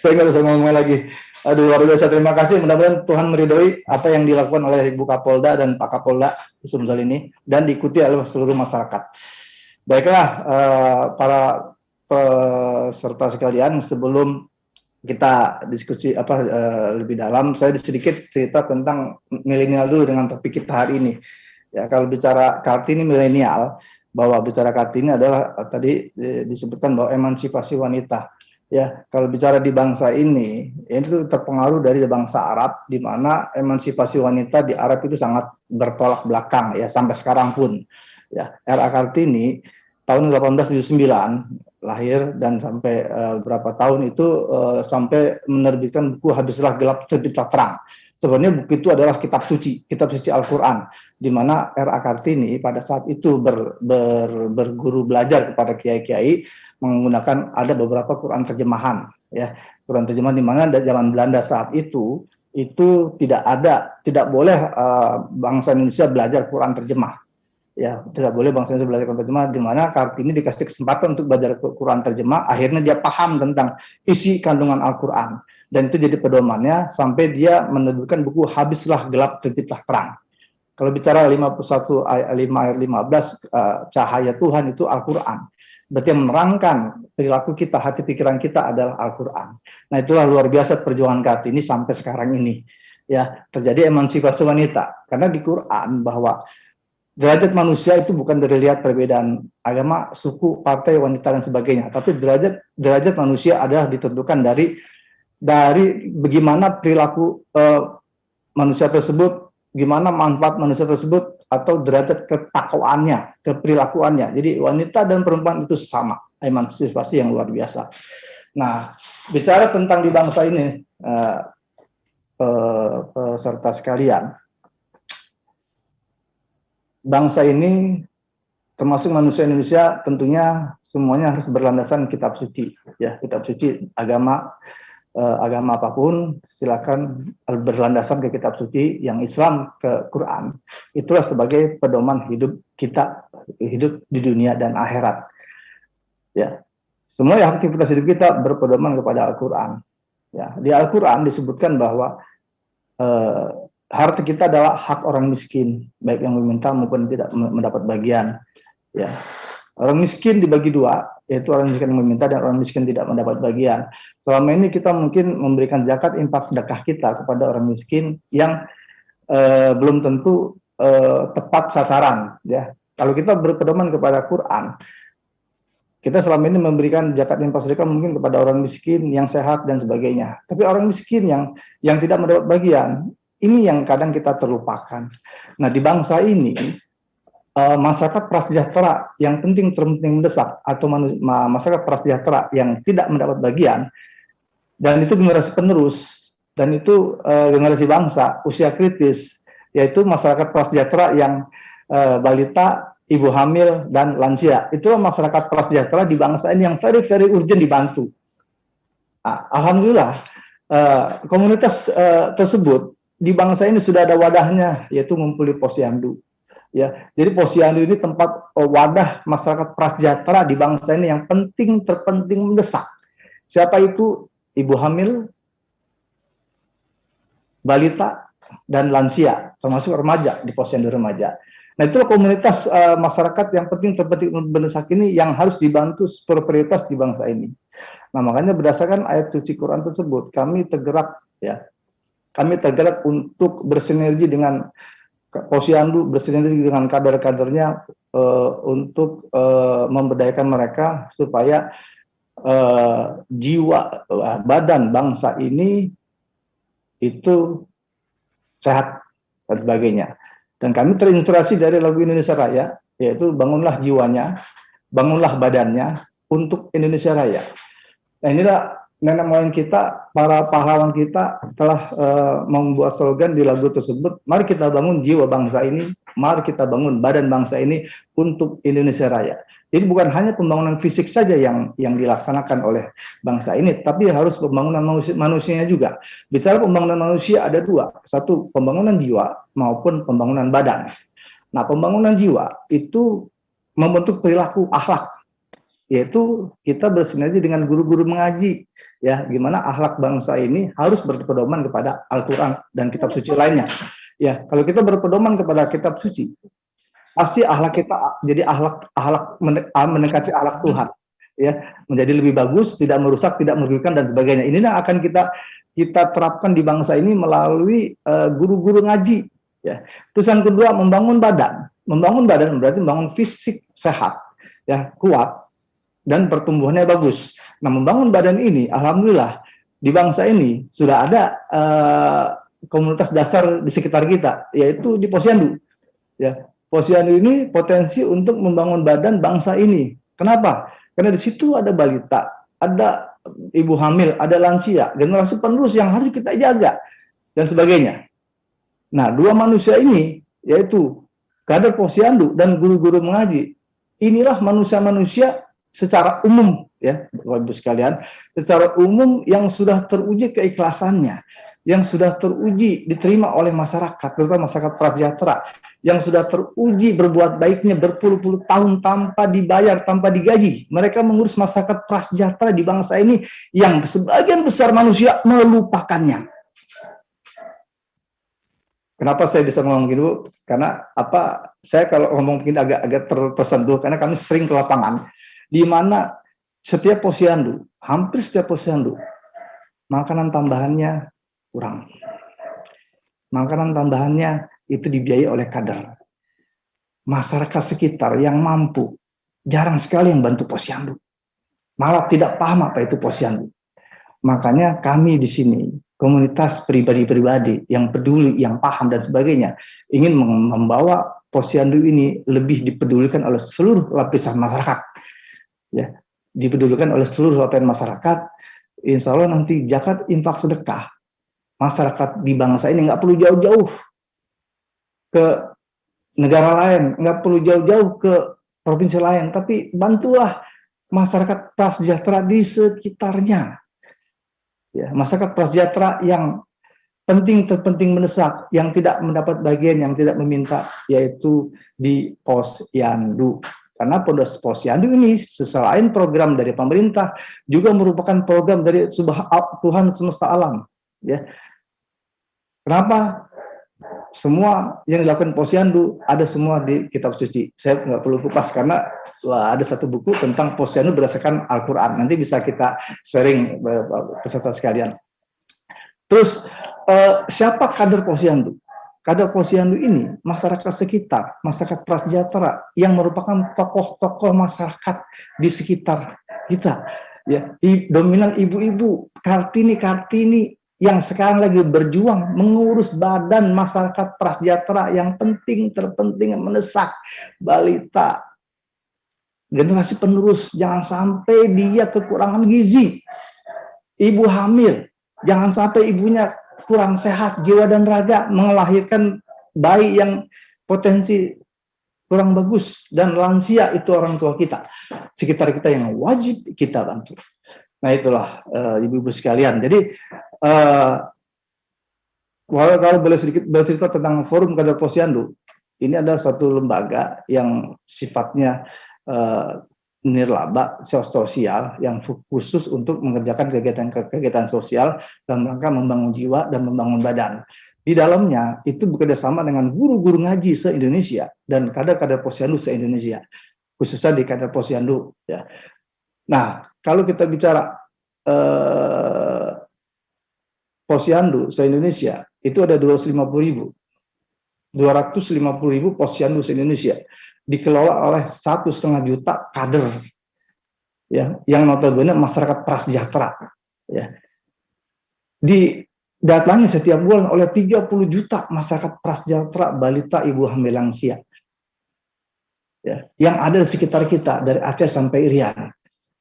Saya nggak bisa ngomong lagi. Aduh, luar biasa, terima kasih. Mudah-mudahan Tuhan meridhoi apa yang dilakukan oleh Ibu Kapolda dan Pak Kapolda Sumsel ini, dan diikuti oleh seluruh masyarakat. Baiklah, para peserta sekalian, sebelum kita diskusi lebih dalam, saya sedikit cerita tentang milenial dulu dengan topik kita hari ini. Ya, kalau bicara Kartini milenial, bahwa bicara Kartini adalah tadi disebutkan bahwa emansipasi wanita. Ya, kalau bicara di bangsa ini itu terpengaruh dari bangsa Arab, di mana emansipasi wanita di Arab itu sangat bertolak belakang ya sampai sekarang pun. Ya, R.A. Kartini tahun 1879 lahir dan sampai berapa tahun itu sampai menerbitkan buku Habislah Gelap Terbitlah Terang. Sebenarnya buku itu adalah kitab suci Al-Quran, di mana R.A. Kartini pada saat itu berguru belajar kepada kiai-kiai menggunakan ada beberapa Quran terjemahan, ya Quran terjemahan di mana zaman Belanda saat itu tidak boleh bangsa Indonesia belajar Quran terjemah, ya tidak boleh bangsa Indonesia belajar Quran terjemah, di mana Kartini dikasih kesempatan untuk belajar Quran terjemah, akhirnya dia paham tentang isi kandungan Al-Quran dan itu jadi pedomannya sampai dia menerbitkan buku Habislah Gelap Terbitlah Terang. Kalau bicara 51 ayat 15 cahaya Tuhan itu Al-Quran. Berarti yang menerangkan perilaku kita, hati pikiran kita adalah Al-Quran. Nah itulah luar biasa perjuangan Kartini sampai sekarang ini. Ya, terjadi emansipasi wanita. Karena di Quran bahwa derajat manusia itu bukan dilihat perbedaan agama, suku, partai, wanita, dan sebagainya. Tapi derajat manusia adalah ditentukan dari bagaimana perilaku manusia tersebut, gimana manfaat manusia tersebut, atau derajat ketakwaannya, keperilakuannya. Jadi wanita dan perempuan itu sama, emansipasi yang luar biasa. Nah, bicara tentang di bangsa ini, peserta sekalian, bangsa ini termasuk manusia Indonesia tentunya semuanya harus berlandasan kitab suci, ya kitab suci agama apapun silakan berlandasan ke kitab suci, yang Islam ke Quran. Itulah sebagai pedoman hidup kita, hidup di dunia dan akhirat. Ya, semua aktivitas hidup kita berpedoman kepada Al-Quran. Ya, di Al-Quran disebutkan bahwa harta kita adalah hak orang miskin, baik yang meminta maupun tidak mendapat bagian. Ya, orang miskin dibagi dua, yaitu orang miskin yang meminta dan orang miskin tidak mendapat bagian. Selama ini kita mungkin memberikan zakat, infak, sedekah kita kepada orang miskin yang belum tentu tepat sasaran. Ya, kalau kita berpedoman kepada Quran, kita selama ini memberikan zakat, infak, sedekah mungkin kepada orang miskin yang sehat dan sebagainya. Tapi orang miskin yang tidak mendapat bagian, ini yang kadang kita terlupakan. Nah, di bangsa ini masyarakat prasejahtera yang terpenting mendesak, atau masyarakat prasejahtera yang tidak mendapat bagian, dan itu generasi penerus, dan itu generasi bangsa usia kritis, yaitu masyarakat prasejahtera yang balita, ibu hamil, dan lansia. Itulah masyarakat prasejahtera di bangsa ini yang very urgent dibantu. Alhamdulillah komunitas tersebut di bangsa ini sudah ada wadahnya, yaitu ngumpuli Posyandu. Ya, jadi Posyandu ini tempat wadah masyarakat prasejahtera di bangsa ini yang terpenting mendesak. Siapa itu? Ibu hamil, balita, dan lansia, termasuk remaja di Posyandu remaja. Nah, itulah komunitas masyarakat yang terpenting mendesak ini yang harus dibantu prioritas di bangsa ini. Nah, makanya berdasarkan ayat suci Quran tersebut, kami tergerak untuk bersinergi dengan Posyandu, bersinergi dengan kader-kadernya untuk memberdayakan mereka supaya jiwa badan bangsa ini itu sehat dan sebagainya. Dan kami terinspirasi dari lagu Indonesia Raya, yaitu bangunlah jiwanya, bangunlah badannya untuk Indonesia Raya. Nah, inilah nenek moyang kita, para pahlawan kita telah membuat slogan di lagu tersebut. Mari kita bangun jiwa bangsa ini, mari kita bangun badan bangsa ini untuk Indonesia Raya. Jadi bukan hanya pembangunan fisik saja yang dilaksanakan oleh bangsa ini, tapi harus pembangunan manusianya juga. Bicara pembangunan manusia ada dua, satu pembangunan jiwa maupun pembangunan badan. Nah, pembangunan jiwa itu membentuk perilaku akhlak, yaitu kita bersinergi dengan guru-guru mengaji. Ya, gimana akhlak bangsa ini harus berpedoman kepada Al-Quran dan kitab suci lainnya. Ya, kalau kita berpedoman kepada kitab suci, pasti akhlak kita jadi akhlak mendekati akhlak Tuhan, ya, menjadi lebih bagus, tidak merusak, tidak merugikan dan sebagainya. Inilah akan kita terapkan di bangsa ini melalui guru-guru ngaji, ya. Terus yang kedua, membangun badan berarti membangun fisik sehat, ya, kuat. dan pertumbuhannya bagus. Nah, membangun badan ini, alhamdulillah di bangsa ini sudah ada komunitas dasar di sekitar kita, yaitu di Posyandu. Ya, Posyandu ini potensi untuk membangun badan bangsa ini. Kenapa? Karena di situ ada balita, ada ibu hamil, ada lansia, generasi penerus yang harus kita jaga dan sebagainya. Nah, dua manusia ini, yaitu kader Posyandu dan guru-guru mengaji, inilah manusia-manusia secara umum, ya, Bapak Ibu sekalian, secara umum yang sudah teruji keikhlasannya, yang sudah teruji diterima oleh masyarakat, terutama masyarakat prasejahtera, yang sudah teruji berbuat baiknya berpuluh-puluh tahun tanpa dibayar, tanpa digaji. Mereka mengurus masyarakat prasejahtera di bangsa ini yang sebagian besar manusia melupakannya. Kenapa saya bisa ngomong gitu? Karena saya kalau ngomong mungkin agak tersentuh karena kami sering ke lapangan di mana setiap posyandu, hampir setiap posyandu, makanan tambahannya kurang. Makanan tambahannya itu dibiayai oleh kader. Masyarakat sekitar yang mampu, jarang sekali yang bantu posyandu. Malah tidak paham apa itu posyandu. Makanya kami di sini, komunitas pribadi-pribadi yang peduli, yang paham dan sebagainya, ingin membawa posyandu ini lebih dipedulikan oleh seluruh lapisan masyarakat. Ya, dipedulikan oleh seluruh lapisan masyarakat. Insya Allah nanti zakat, infak, sedekah. Masyarakat di bangsa ini nggak perlu jauh-jauh ke negara lain, nggak perlu jauh-jauh ke provinsi lain, tapi bantulah masyarakat prasejahtera di sekitarnya. Ya, masyarakat prasejahtera yang terpenting mendesak, yang tidak mendapat bagian, yang tidak meminta, yaitu di posyandu. Karena posyandu ini selain program dari pemerintah, juga merupakan program dari Tuhan semesta alam. Ya, kenapa? Semua yang dilakukan posyandu ada semua di kitab suci. Saya nggak perlu kupas karena ada satu buku tentang posyandu berdasarkan Al-Quran. Nanti bisa kita sharing peserta sekalian. Terus siapa kader posyandu? Kader posyandu ini masyarakat sekitar, masyarakat prasejahtera yang merupakan tokoh-tokoh masyarakat di sekitar kita. Ya, dominan ibu-ibu, Kartini yang sekarang lagi berjuang mengurus badan masyarakat prasejahtera yang terpenting, mendesak, balita, generasi penerus, jangan sampai dia kekurangan gizi. Ibu hamil, jangan sampai ibunya kurang sehat jiwa dan raga, melahirkan bayi yang potensi kurang bagus, dan lansia itu orang tua kita, sekitar kita yang wajib kita bantu. Nah itulah ibu-ibu sekalian. Jadi kalau boleh sedikit bercerita tentang Forum Kader Posyandu, ini ada satu lembaga yang sifatnya nirlaba sosial yang khusus untuk mengerjakan kegiatan sosial dalam rangka membangun jiwa dan membangun badan. Di dalamnya itu bekerjasama dengan guru-guru ngaji se-Indonesia dan kader-kader posyandu se-Indonesia, khususnya di kader posyandu. Ya. Nah, kalau kita bicara posyandu se-Indonesia, itu ada 250.000 posyandu se-Indonesia, dikelola oleh 1,5 juta kader, ya, yang notabene masyarakat prasejahtera, ya. Didatangi setiap bulan oleh 30 juta masyarakat prasejahtera, balita, ibu hamil, lansia, ya, yang ada di sekitar kita dari Aceh sampai Irian.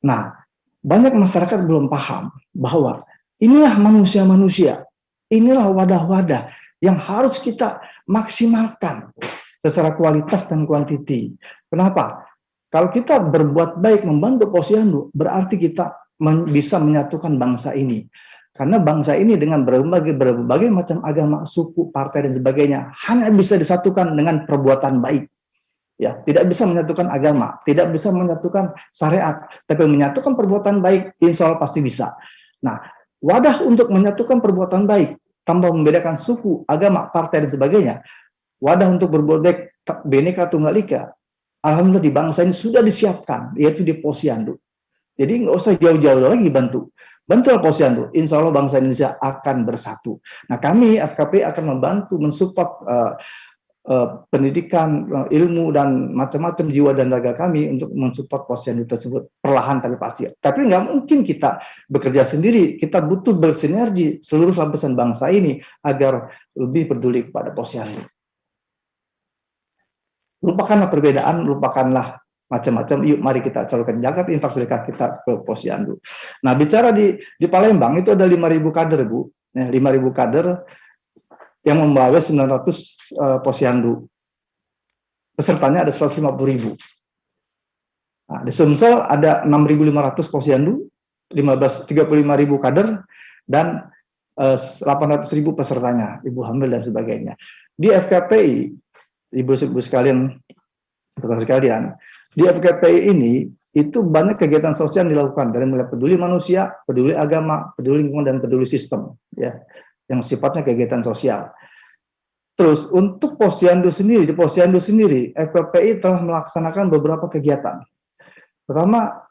Nah, banyak masyarakat belum paham bahwa inilah manusia-manusia, inilah wadah-wadah yang harus kita maksimalkan secara kualitas dan kuantiti. Kenapa? Kalau kita berbuat baik membantu posyandu, berarti kita bisa menyatukan bangsa ini. Karena bangsa ini dengan berbagai macam agama, suku, partai, dan sebagainya, hanya bisa disatukan dengan perbuatan baik. Ya, tidak bisa menyatukan agama, tidak bisa menyatukan syariat, tapi menyatukan perbuatan baik, insya Allah pasti bisa. Nah, wadah untuk menyatukan perbuatan baik, tanpa membedakan suku, agama, partai, dan sebagainya, wadah untuk berbuat baik Bhinneka Tunggal Ika, alhamdulillah di bangsa ini sudah disiapkan, yaitu di posyandu. Jadi nggak usah jauh-jauh lagi bantu posyandu, insya Allah bangsa Indonesia akan bersatu. Nah, kami FKP akan membantu mensupport pendidikan, ilmu dan macam-macam jiwa dan raga kami untuk mensupport posyandu tersebut perlahan tapi pasti. Tapi nggak mungkin kita bekerja sendiri, kita butuh bersinergi seluruh lapisan bangsa ini agar lebih peduli kepada posyandu. Lupakanlah perbedaan, lupakanlah macam-macam. Yuk, mari kita salurkan zakat infak sedekah kita ke posyandu. Nah, bicara di Palembang itu ada 5.000 kader, Bu. Ya, 5.000 kader yang membawa 900 posyandu. Pesertanya ada 150.000. Nah, di Sumsel ada 6.500 posyandu, 35.000 kader, dan 800.000 pesertanya, ibu hamil dan sebagainya. Di FKPI, ibu-ibu sekalian, di FKPI ini itu banyak kegiatan sosial yang dilakukan dari mulai peduli manusia, peduli agama, peduli lingkungan, dan peduli sistem, ya, yang sifatnya kegiatan sosial. Terus untuk posyandu sendiri, di posyandu sendiri, FKPI telah melaksanakan beberapa kegiatan. Pertama,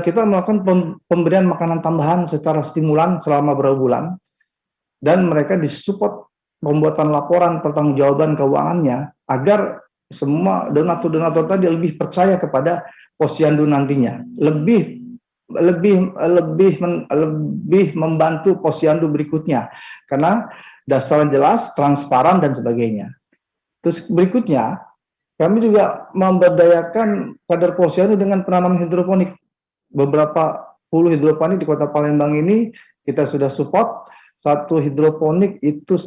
kita melakukan pemberian makanan tambahan secara stimulan selama beberapa bulan, dan mereka disupport pembuatan laporan pertanggungjawaban keuangannya agar semua donatur-donatur tadi lebih percaya kepada posyandu nantinya, lebih membantu posyandu berikutnya karena dasarnya jelas, transparan dan sebagainya. Terus berikutnya, kami juga memberdayakan kader posyandu dengan penanaman hidroponik. Beberapa puluh hidroponik di Kota Palembang ini kita sudah support. Satu hidroponik itu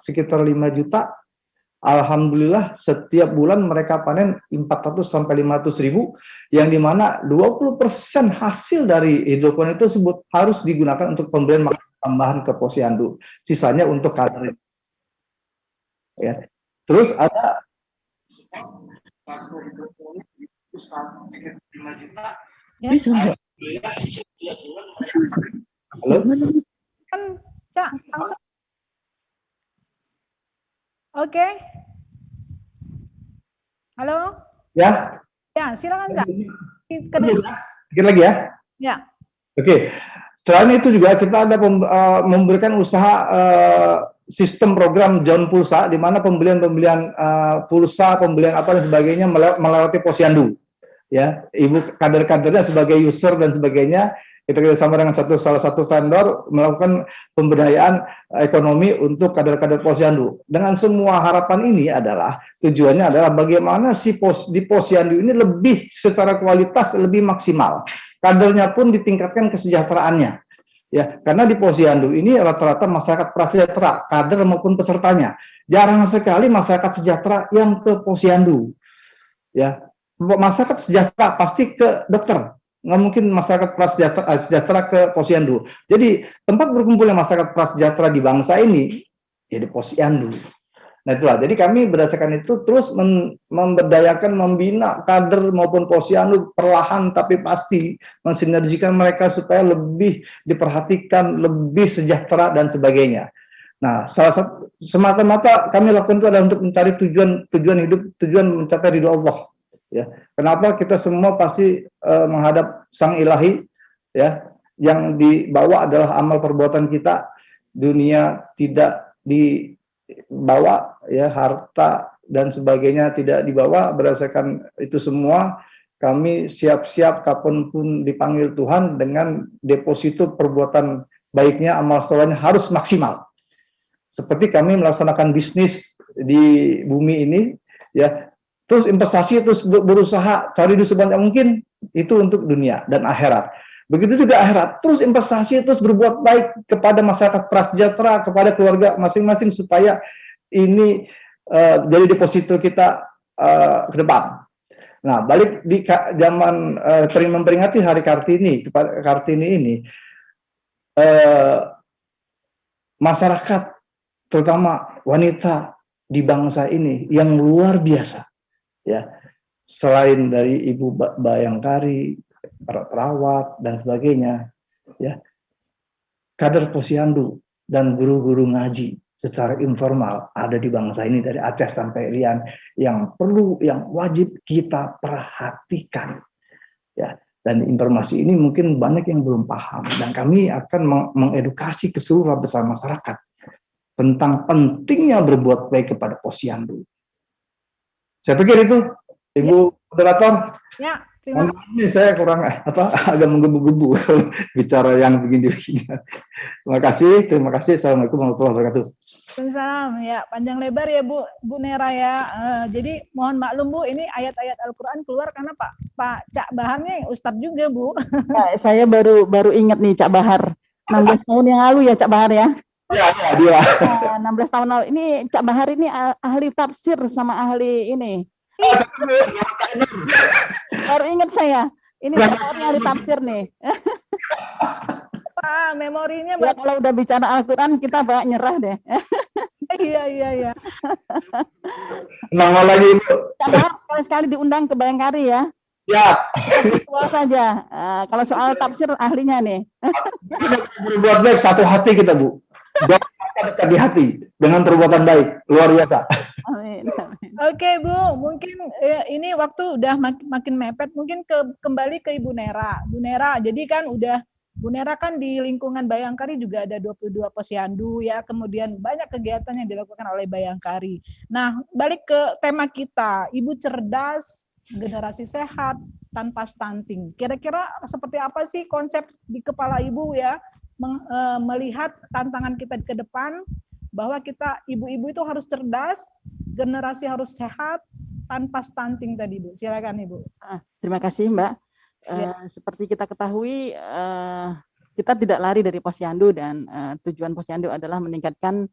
sekitar 5 juta. Alhamdulillah setiap bulan mereka panen 400 sampai 500 ribu, yang dimana 20% hasil dari hidroponik tersebut harus digunakan untuk pemberian makanan tambahan ke posyandu, sisanya untuk kader. Ya. Terus ada hidroponik itu sekitar 5 juta. Bisa. Halo? Kan, Cak, langsung. Oke. Halo? Ya. Ya, silakan, Kak. Sedikit lagi ya. Ya. Oke. Selain itu juga kita ada memberikan usaha sistem program John Pulsa, di mana pembelian pulsa, pembelian apa dan sebagainya melewati posyandu. Ya, ibu kader-kadernya sebagai user dan sebagainya, kita kerjasama dengan salah satu vendor melakukan pemberdayaan ekonomi untuk kader-kader posyandu. Dengan semua harapan ini adalah tujuannya adalah bagaimana di posyandu ini lebih secara kualitas lebih maksimal. Kadernya pun ditingkatkan kesejahteraannya. Ya, karena di posyandu ini rata-rata masyarakat prasejahtera, kader maupun pesertanya. Jarang sekali masyarakat sejahtera yang ke posyandu. Ya, masyarakat sejahtera pasti ke dokter. Nggak mungkin masyarakat prasejahtera ke posyandu. Jadi tempat berkumpulnya masyarakat prasejahtera di bangsa ini ya di posyandu. Nah itulah. Jadi kami berdasarkan itu terus memberdayakan, membina kader maupun posyandu perlahan tapi pasti, mensinergikan mereka supaya lebih diperhatikan, lebih sejahtera dan sebagainya. Nah, salah satu semata-mata kami lakukan itu adalah untuk mencari tujuan hidup, tujuan mencapai ridho Allah. Ya, kenapa kita semua pasti menghadap Sang Ilahi, ya, yang dibawa adalah amal perbuatan kita. Dunia tidak dibawa, ya, harta dan sebagainya tidak dibawa. Berdasarkan itu semua, kami siap-siap kapanpun dipanggil Tuhan dengan deposito perbuatan baiknya, amal solehnya harus maksimal. Seperti kami melaksanakan bisnis di bumi ini, ya. Terus investasi, terus berusaha cari duit sebanyak mungkin, itu untuk dunia dan akhirat. Begitu juga akhirat, terus investasi, terus berbuat baik kepada masyarakat prasejahtera, kepada keluarga masing-masing supaya ini jadi deposito kita ke depan. Nah, balik di zaman memperingati Hari Kartini ini, masyarakat, terutama wanita di bangsa ini yang luar biasa. Ya, selain dari Ibu Bayangkari, para perawat dan sebagainya, ya, kader posyandu dan guru-guru ngaji secara informal ada di bangsa ini dari Aceh sampai Rian yang wajib kita perhatikan, ya. Dan informasi ini mungkin banyak yang belum paham, dan kami akan mengedukasi keseluruhan besar masyarakat tentang pentingnya berbuat baik kepada posyandu. Saya pikir itu, Ibu moderator. Ya, terima kasih. Ini saya kurang agak menggebu-gebu bicara yang begini-begini. Terima kasih. Assalamualaikum warahmatullahi wabarakatuh. Waalaikumsalam. Ya, panjang lebar ya Bu Nera ya. Jadi mohon maklum Bu, ini ayat-ayat Al-Qur'an keluar karena Pak Cak Bahar nih Ustadz juga Bu. Ya, saya baru ingat nih Cak Bahar. 16 tahun yang lalu ya Cak Bahar ya. Ya, dia. 16 tahun lalu. Ini Cak Bahar ini ahli tafsir sama ahli ini. Baru ingat saya. Ini Cak Bahar ahli tafsir nih. Pak, memorinya Ya, kalau udah bicara Al-Quran kita banyak nyerah deh. Iya. Nama lagi Ibu. Cak Bahar sekali-sekali diundang ke Bayangkari ya. Ya. Tua saja. Kalau soal tafsir ahlinya nih. Berbuat baik satu hati kita Bu. Jangan dekat di hati dengan perbuatan baik, luar biasa. Amin. Oke Bu, mungkin ini waktu udah makin mepet, mungkin kembali ke Ibu Nera. Bu Nera, jadi kan Bu Nera kan di lingkungan Bayangkari juga ada 22 posyandu ya, kemudian banyak kegiatan yang dilakukan oleh Bayangkari. Nah, balik ke tema kita, Ibu cerdas, generasi sehat, tanpa stunting. Kira-kira seperti apa sih konsep di kepala Ibu ya, melihat tantangan kita ke depan, bahwa kita ibu-ibu itu harus cerdas, generasi harus sehat, tanpa stunting tadi Bu. Silakan Ibu. Terima kasih Mbak. Seperti kita ketahui, kita tidak lari dari posyandu dan tujuan posyandu adalah meningkatkan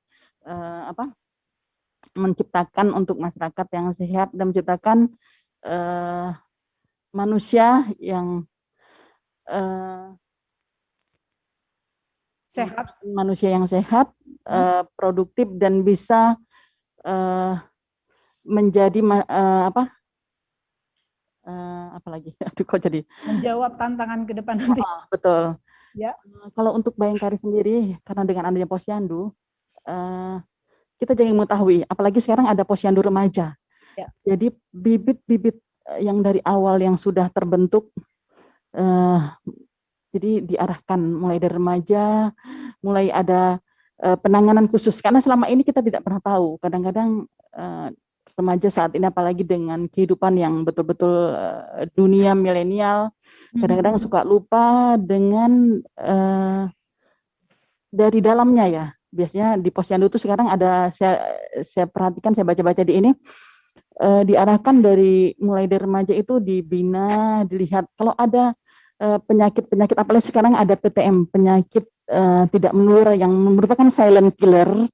menciptakan untuk masyarakat yang sehat dan menciptakan manusia yang sehat, produktif dan bisa menjadi apalagi aduh kok jadi menjawab tantangan ke depan nanti. Betul ya. Kalau untuk Bayangkari sendiri, karena dengan adanya posyandu, kita jangan mengetahui, apalagi sekarang ada posyandu remaja ya. Jadi bibit-bibit yang dari awal yang sudah terbentuk, jadi diarahkan mulai dari remaja, mulai ada penanganan khusus, karena selama ini kita tidak pernah tahu, kadang-kadang remaja saat ini apalagi dengan kehidupan yang betul-betul dunia milenial, kadang-kadang suka lupa dengan dari dalamnya ya. Biasanya di posyandu itu sekarang ada, saya perhatikan, saya baca-baca di ini, diarahkan mulai dari remaja itu dibina, dilihat kalau ada penyakit-penyakit, apalagi sekarang ada PTM, penyakit tidak menular yang merupakan silent killer.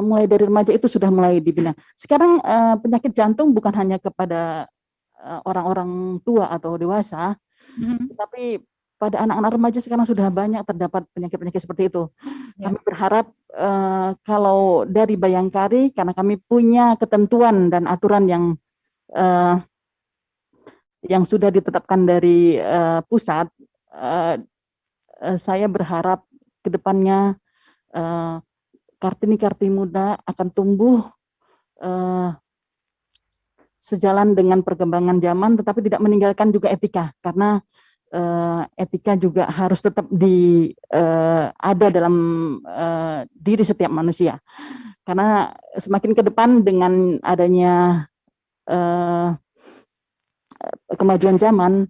Mulai dari remaja itu sudah mulai dibina. Sekarang penyakit jantung bukan hanya kepada orang-orang tua atau dewasa, tapi pada anak-anak remaja sekarang sudah banyak terdapat penyakit-penyakit seperti itu. Kami berharap kalau dari Bayangkari, karena kami punya ketentuan dan aturan yang sudah ditetapkan dari pusat, saya berharap ke depannya Kartini muda akan tumbuh sejalan dengan perkembangan zaman, tetapi tidak meninggalkan juga etika, karena etika juga harus tetap ada dalam diri setiap manusia. Karena semakin ke depan dengan adanya kemajuan zaman,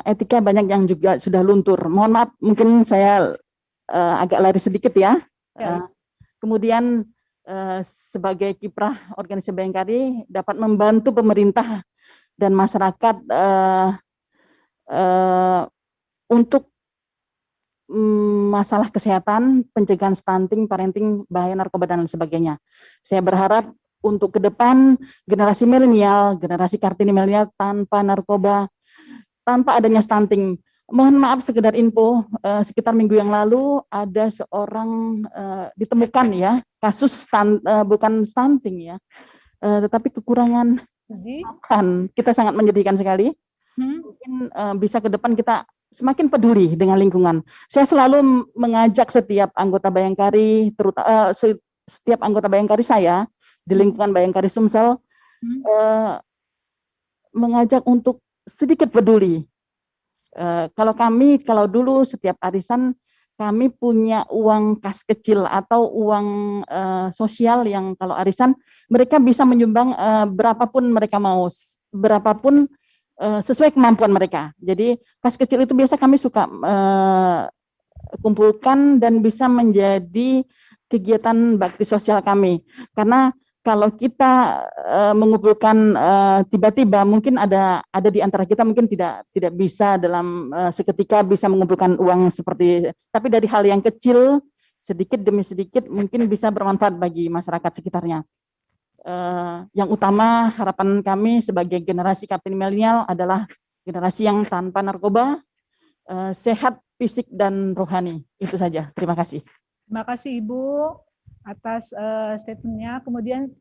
etika banyak yang juga sudah luntur. Mohon maaf, mungkin saya agak lari sedikit ya. Kemudian sebagai kiprah organisasi Bayangkari dapat membantu pemerintah dan masyarakat untuk masalah kesehatan, pencegahan stunting, parenting, bahaya narkoba dan lain sebagainya. Saya berharap untuk ke depan generasi milenial, generasi Kartini milenial tanpa narkoba, tanpa adanya stunting. Mohon maaf, sekedar info, sekitar minggu yang lalu ada seorang ditemukan ya, kasus bukan stunting ya, tetapi kekurangan makan. Kita sangat menyedihkan sekali. Mungkin bisa ke depan kita semakin peduli dengan lingkungan. Saya selalu mengajak setiap anggota Bayangkari, setiap anggota Bayangkari saya di lingkungan Bayangkari Sumsel, mengajak untuk sedikit peduli. Kalau dulu setiap arisan kami punya uang kas kecil atau uang sosial yang kalau arisan mereka bisa menyumbang berapapun mereka mau, berapapun sesuai kemampuan mereka. Jadi kas kecil itu biasa kami suka kumpulkan dan bisa menjadi kegiatan bakti sosial kami. Karena kalau kita mengumpulkan tiba-tiba, mungkin ada di antara kita mungkin tidak bisa dalam seketika bisa mengumpulkan uang seperti, tapi dari hal yang kecil sedikit demi sedikit mungkin bisa bermanfaat bagi masyarakat sekitarnya. Yang utama harapan kami sebagai generasi Kartini milenial adalah generasi yang tanpa narkoba, sehat fisik dan rohani. Itu saja. Terima kasih. Terima kasih Ibu atas statementnya. Kemudian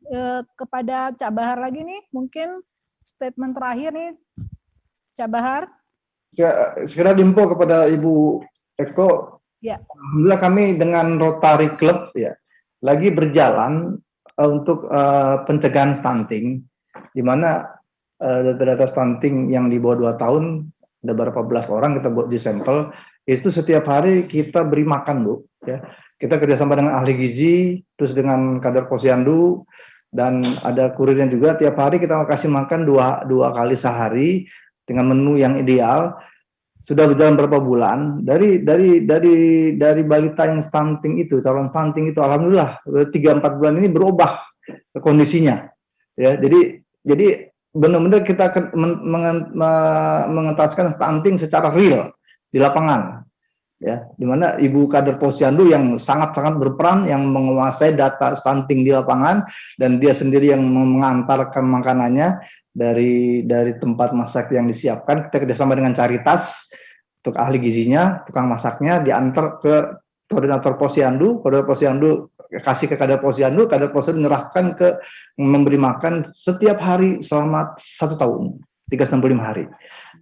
kepada Cak Bahar lagi nih, mungkin statement terakhir nih, Cak Bahar. Ya, segera diinfo kepada Ibu Eko. Ya. Alhamdulillah kami dengan Rotary Club ya lagi berjalan untuk pencegahan stunting, di mana data-data stunting yang di bawah 2 tahun ada berapa belas orang kita buat di sampel, itu setiap hari kita beri makan Bu ya. Kita kerjasama dengan ahli gizi, terus dengan kader posyandu, dan ada kurirnya juga. Tiap hari kita kasih makan dua kali sehari dengan menu yang ideal. Sudah berjalan berapa bulan dari balita yang stunting itu, calon stunting itu, alhamdulillah 3-4 bulan ini berubah kondisinya. Ya, jadi benar-benar kita mengentaskan stunting secara real di lapangan. Ya, di mana Ibu kader posyandu yang sangat-sangat berperan, yang menguasai data stunting di lapangan, dan dia sendiri yang mengantarkan makanannya dari tempat masak yang disiapkan. Kita kerjasama dengan Caritas untuk ahli gizinya, tukang masaknya diantar ke koordinator posyandu kasih ke kader posyandu menyerahkan ke memberi makan setiap hari selama 1 tahun, 365 hari.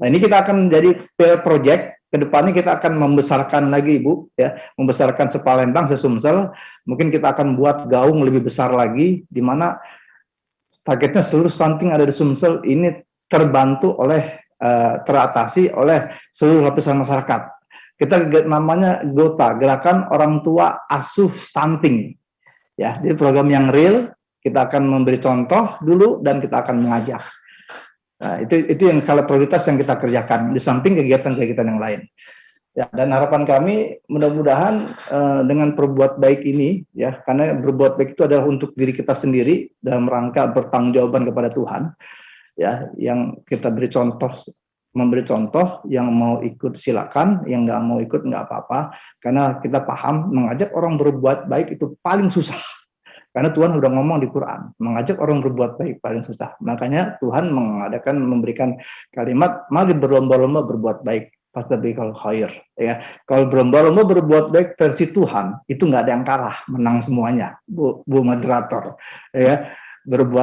Nah, ini kita akan menjadi project. Kedepannya kita akan membesarkan lagi Ibu, ya, membesarkan sepalembang, sesumsel. Mungkin kita akan buat gaung lebih besar lagi, di mana targetnya seluruh stunting ada di Sumsel ini terbantu oleh teratasi oleh seluruh lapisan masyarakat. Kita namanya GOTA, Gerakan Orang Tua Asuh Stunting. Ya, jadi program yang real. Kita akan memberi contoh dulu dan kita akan mengajak. Nah, itu yang kalau prioritas yang kita kerjakan di samping kegiatan-kegiatan yang lain. Ya, dan harapan kami mudah-mudahan dengan berbuat baik ini, ya, karena berbuat baik itu adalah untuk diri kita sendiri dalam rangka bertanggungjawaban kepada Tuhan. Ya, yang kita beri contoh, memberi contoh, yang mau ikut silakan, yang nggak mau ikut nggak apa-apa, karena kita paham mengajak orang berbuat baik itu paling susah. Karena Tuhan sudah ngomong di Quran, mengajak orang berbuat baik paling susah. Makanya Tuhan memberikan kalimat, mari berlomba-lomba berbuat baik, fastabiqul khair. Ya, kalau berlomba-lomba berbuat baik versi Tuhan, itu nggak ada yang kalah, menang semuanya, Bu moderator. Ya,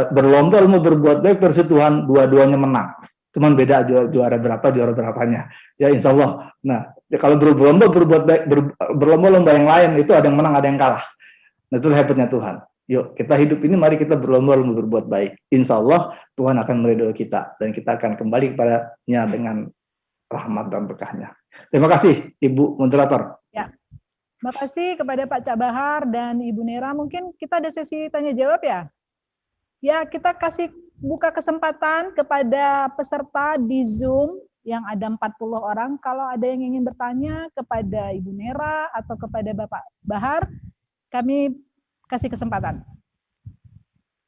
berlomba-lomba berbuat baik versi Tuhan, dua-duanya menang. Cuman beda juara berapanya. Ya, insya Allah. Nah, ya, kalau berlomba berbuat baik, berlomba-lomba yang lain itu ada yang menang, ada yang kalah. Nah, itu hebatnya Tuhan. Yuk, kita hidup ini, mari kita berlomba-lomba berbuat baik. Insya Allah Tuhan akan meridhoi kita dan kita akan kembali kepadanya dengan rahmat dan berkahnya. Terima kasih Ibu moderator. Ya, terima kasih kepada Pak Cak Bahar dan Ibu Nera. Mungkin kita ada sesi tanya jawab ya. Ya, kita kasih buka kesempatan kepada peserta di Zoom yang ada 40 orang. Kalau ada yang ingin bertanya kepada Ibu Nera atau kepada Bapak Bahar, kami kasih kesempatan.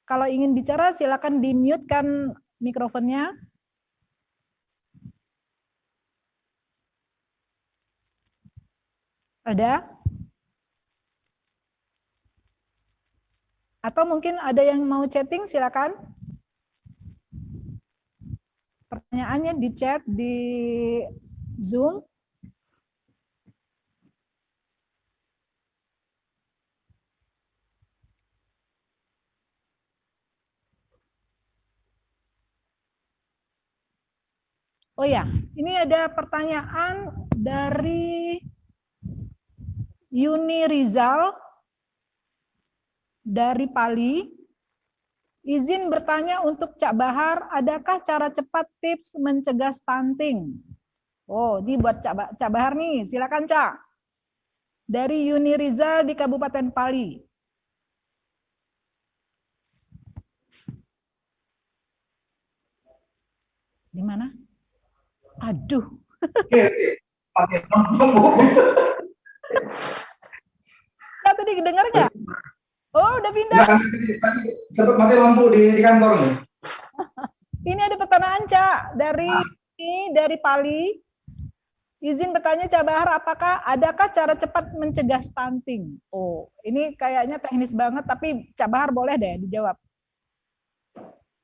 Kalau ingin bicara, silakan di-mute-kan mikrofonnya. Ada? Atau mungkin ada yang mau chatting, silakan. Pertanyaannya di chat di Zoom. Oh ya, ini ada pertanyaan dari Yuni Rizal dari Pali. Izin bertanya untuk Cak Bahar, adakah cara cepat tips mencegah stunting? Oh, ini buat Cak Bahar nih, silakan Cak. dari Yuni Rizal di Kabupaten Pali. Di mana? Aduh. Nah, tadi dengar nggak? Oh, udah pindah. Nah, tadi sempat mati lampu di kantor nih. Ini ada pertanyaan, Cak, dari Pali. Izin bertanya, Cak Bahar, adakah cara cepat mencegah stunting? Oh, ini kayaknya teknis banget, tapi Cak Bahar boleh deh dijawab.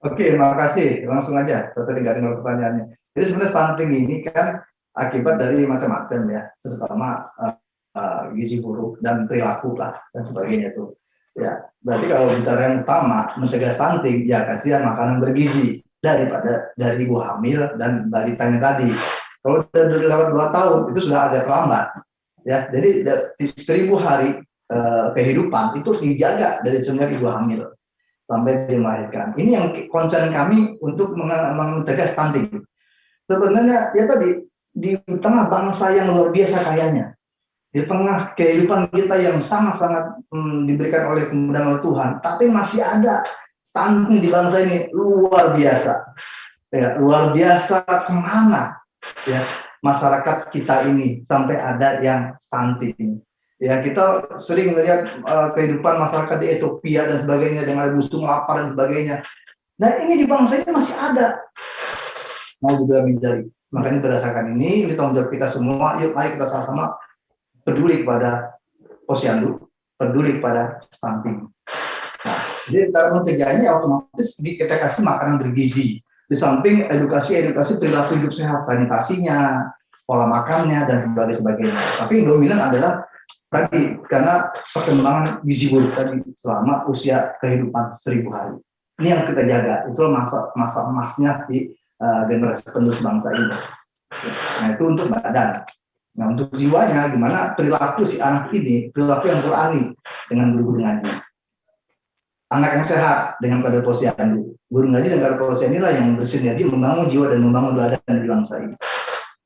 Oke, makasih. Langsung aja, tadi nggak dengar pertanyaannya. Jadi sebenarnya stunting ini kan akibat dari macam-macam ya, terutama gizi buruk dan perilaku lah dan sebagainya itu. Ya, berarti kalau bicara yang utama mencegah stunting, ya kasih makanan bergizi dari ibu hamil dan balitanya tadi. Kalau sudah lewat 2 tahun itu sudah agak terlambat. Ya, jadi di 1000 hari kehidupan itu harus dijaga dari semenjak ibu hamil sampai dilahirkan. Ini yang concern kami untuk mencegah stunting. Sebenarnya ya tadi di tengah bangsa yang luar biasa kayanya, di tengah kehidupan kita yang sangat-sangat diberikan oleh kemudahan oleh Tuhan, tapi masih ada stunting di bangsa ini luar biasa. Ya, luar biasa kemana ya masyarakat kita ini sampai ada yang stunting. Ya, kita sering melihat kehidupan masyarakat di Ethiopia dan sebagainya dengan busung lapar dan sebagainya. Nah, ini di bangsa ini masih ada. Mau juga mencari. Makanya berdasarkan ini tanggung jawab kita semua. Yuk, mari kita sama-sama peduli kepada posyandu, peduli kepada stunting. Nah, jadi cara mencegahnya otomatis kita kasih makanan bergizi. Di samping edukasi perilaku hidup sehat, sanitasinya, pola makannya dan sebagainya. Tapi yang dominan adalah tadi karena perkembangan gizi buruk tadi selama usia kehidupan 1000 hari. Ini yang kita jaga. Itu masa emasnya si generasi penerus bangsa ini. Nah, itu untuk badan. Nah, untuk jiwanya gimana perilaku si anak ini, perilaku yang Qurani dengan guru ngaji. Anak yang sehat dengan kader posyandu. Guru ngaji dan kader posyandu inilah yang bersinergi membangun jiwa dan membangun badan di bangsa ini.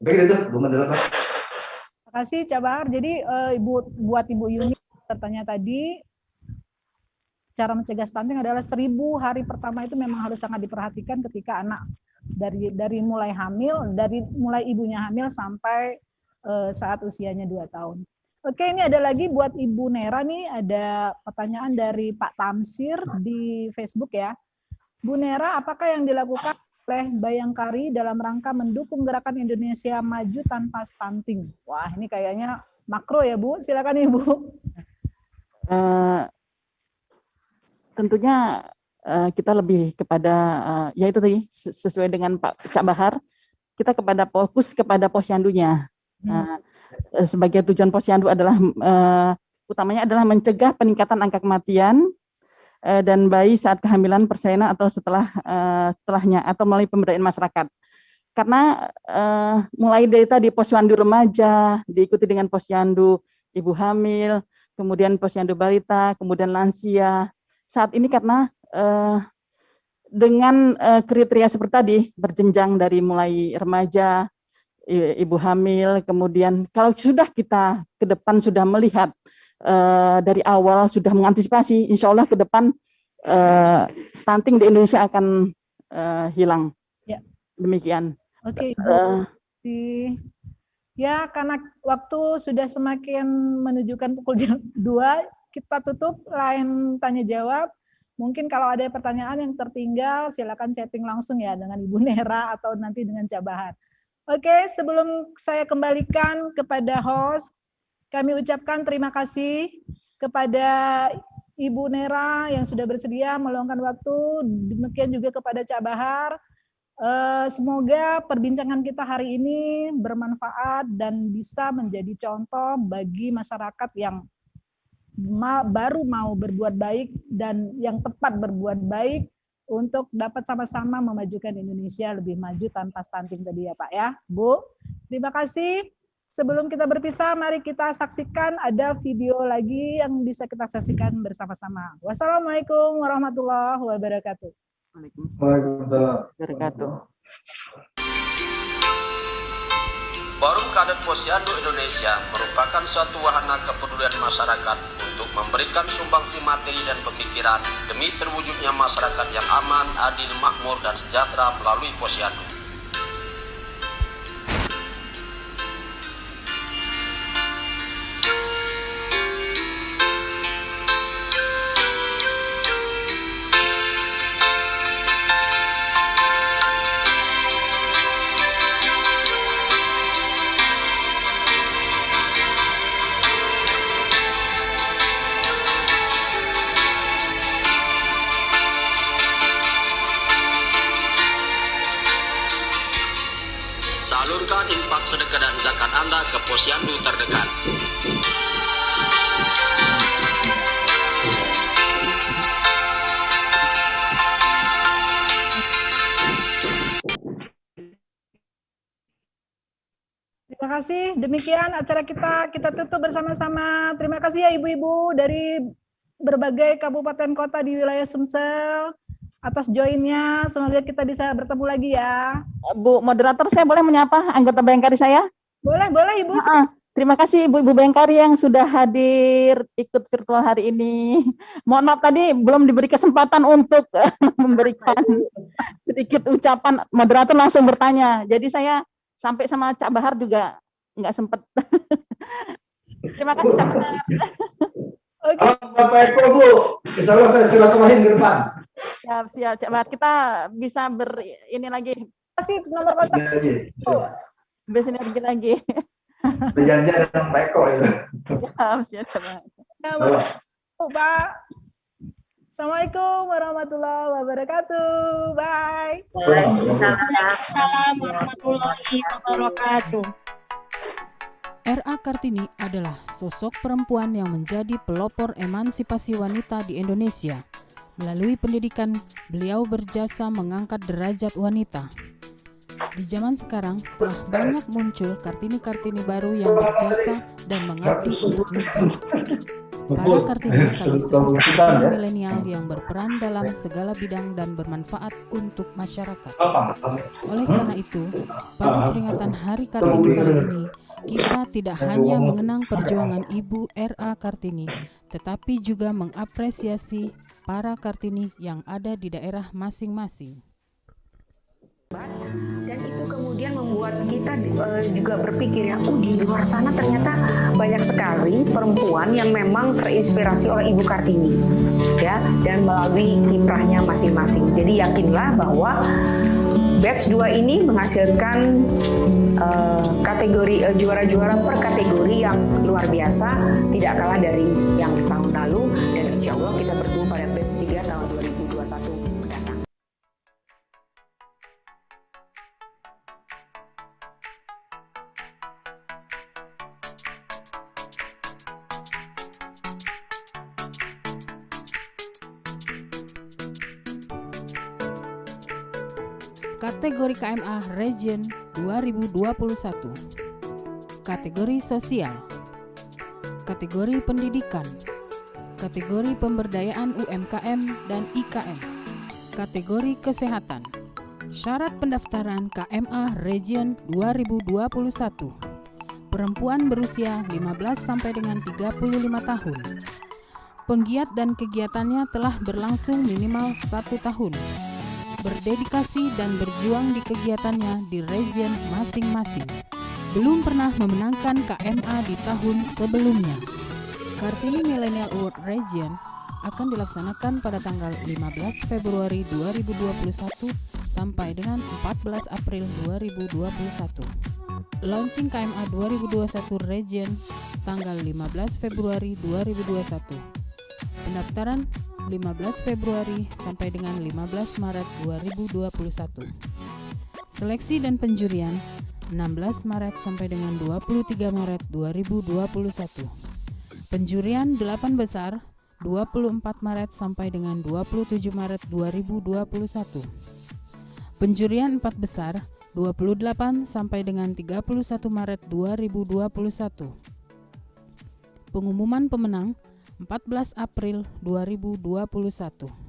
Oke, itu Bu Menteri. Terima kasih, Cak Bahar. Jadi buat Ibu Yuni bertanya tadi, cara mencegah stunting adalah 1000 hari pertama itu memang harus sangat diperhatikan ketika anak dari mulai hamil, dari mulai ibunya hamil sampai saat usianya 2 tahun. Oke, ini ada lagi buat Ibu Nera nih, ada pertanyaan dari Pak Tamsir di Facebook ya. Bu Nera, apakah yang dilakukan oleh Bayangkari dalam rangka mendukung gerakan Indonesia maju tanpa stunting? Wah, ini kayaknya makro ya Bu, silakan Ibu. Tentunya kita lebih kepada ya itu tadi sesuai dengan Pak Cak Bahar, kita fokus kepada posyandunya. Sebagai tujuan posyandu adalah utamanya adalah mencegah peningkatan angka kematian dan bayi saat kehamilan, persalinan atau setelahnya atau melalui pemberdayaan masyarakat. Karena mulai dari tadi posyandu remaja, diikuti dengan posyandu ibu hamil, kemudian posyandu balita, kemudian lansia. Saat ini karena dengan kriteria seperti tadi, berjenjang dari mulai remaja, ibu hamil, kemudian kalau sudah kita ke depan sudah melihat dari awal sudah mengantisipasi, insya Allah ke depan stunting di Indonesia akan hilang. Ya. Demikian. Oke. Ya, karena waktu sudah semakin menunjukkan pukul jam 2, kita tutup line tanya jawab. Mungkin kalau ada pertanyaan yang tertinggal, silakan chatting langsung ya dengan Ibu Nera atau nanti dengan Cak Bahar. Oke, sebelum saya kembalikan kepada host, kami ucapkan terima kasih kepada Ibu Nera yang sudah bersedia meluangkan waktu, demikian juga kepada Cak Bahar. Semoga perbincangan kita hari ini bermanfaat dan bisa menjadi contoh bagi masyarakat yang baru mau berbuat baik dan yang tepat berbuat baik untuk dapat sama-sama memajukan Indonesia lebih maju tanpa stunting tadi ya Pak ya, Bu. Terima kasih. Sebelum kita berpisah, mari kita saksikan ada video lagi yang bisa kita saksikan bersama-sama. Wassalamualaikum warahmatullahi wabarakatuh. Waalaikumsalam warahmatullahi wabarakatuh. Forum Kader Posyandu Indonesia merupakan suatu wahana kepedulian masyarakat untuk memberikan sumbangsi materi dan pemikiran demi terwujudnya masyarakat yang aman, adil, makmur, dan sejahtera melalui posyandu. Salurkan infak, sedekah, dan zakat Anda ke posyandu terdekat. Terima kasih. Demikian acara kita tutup bersama-sama. Terima kasih ya ibu-ibu dari berbagai kabupaten kota di wilayah Sumsel atas joinnya. Semoga kita bisa bertemu lagi ya. Bu moderator, saya boleh menyapa anggota Bayangkari saya? Boleh Ibu. Terima kasih Ibu Bayangkari yang sudah hadir ikut virtual hari ini. Mohon maaf tadi belum diberi kesempatan untuk memberikan sedikit ucapan. Moderator langsung bertanya. Jadi saya sampai sama Cak Bahar juga nggak sempat. Terima kasih Cak Bahar. Oke. Bapak Eko, Bu, insya Allah saya silaturahim ke depan. Siap Cak Bahar. Kita bisa ini lagi. Kasih nomor kontak. Bersinergi lagi. Berjanjian dengan Pak Eko itu. Siap Cak Bahar. Pak. Assalamualaikum warahmatullahi wabarakatuh. Bye. Waalaikumsalam warahmatullahi wabarakatuh. R.A. Kartini adalah sosok perempuan yang menjadi pelopor emansipasi wanita di Indonesia. Melalui pendidikan, beliau berjasa mengangkat derajat wanita. Di zaman sekarang telah banyak muncul Kartini-Kartini baru yang berjasa dan mengabdi untuk negeri. Para Kartini kami sebut kaum milenial yang berperan dalam segala bidang dan bermanfaat untuk masyarakat. Oleh karena itu, pada peringatan Hari Kartini kali ini, kita tidak hanya mengenang perjuangan Ibu R.A. Kartini, tetapi juga mengapresiasi para Kartini yang ada di daerah masing-masing. Dan itu kemudian membuat kita juga berpikir ya, di luar sana ternyata banyak sekali perempuan yang memang terinspirasi oleh Ibu Kartini, ya, dan melalui kiprahnya masing-masing. Jadi yakinlah bahwa batch 2 ini menghasilkan kategori juara-juara per kategori yang luar biasa, tidak kalah dari yang tahun lalu, dan insya Allah kita bertemu pada batch 3 tahun 2021 mendatang. Kategori KMA Region 2021. Kategori Sosial. Kategori Pendidikan. Kategori Pemberdayaan UMKM dan IKM. Kategori Kesehatan. Syarat pendaftaran KMA Region 2021. Perempuan berusia 15 sampai dengan 35 tahun. Penggiat dan kegiatannya telah berlangsung minimal 1 tahun. Berdedikasi dan berjuang di kegiatannya di region masing-masing. Belum pernah memenangkan KMA di tahun sebelumnya. Kartini Millennial Award Region akan dilaksanakan pada tanggal 15 Februari 2021 sampai dengan 14 April 2021. Launching KMA 2021 Region tanggal 15 Februari 2021. Pendaftaran 15 Februari sampai dengan 15 Maret 2021. Seleksi dan penjurian 16 Maret sampai dengan 23 Maret 2021. Penjurian 8 besar 24 Maret sampai dengan 27 Maret 2021. Penjurian 4 besar 28 sampai dengan 31 Maret 2021. Pengumuman pemenang 14 April 2021.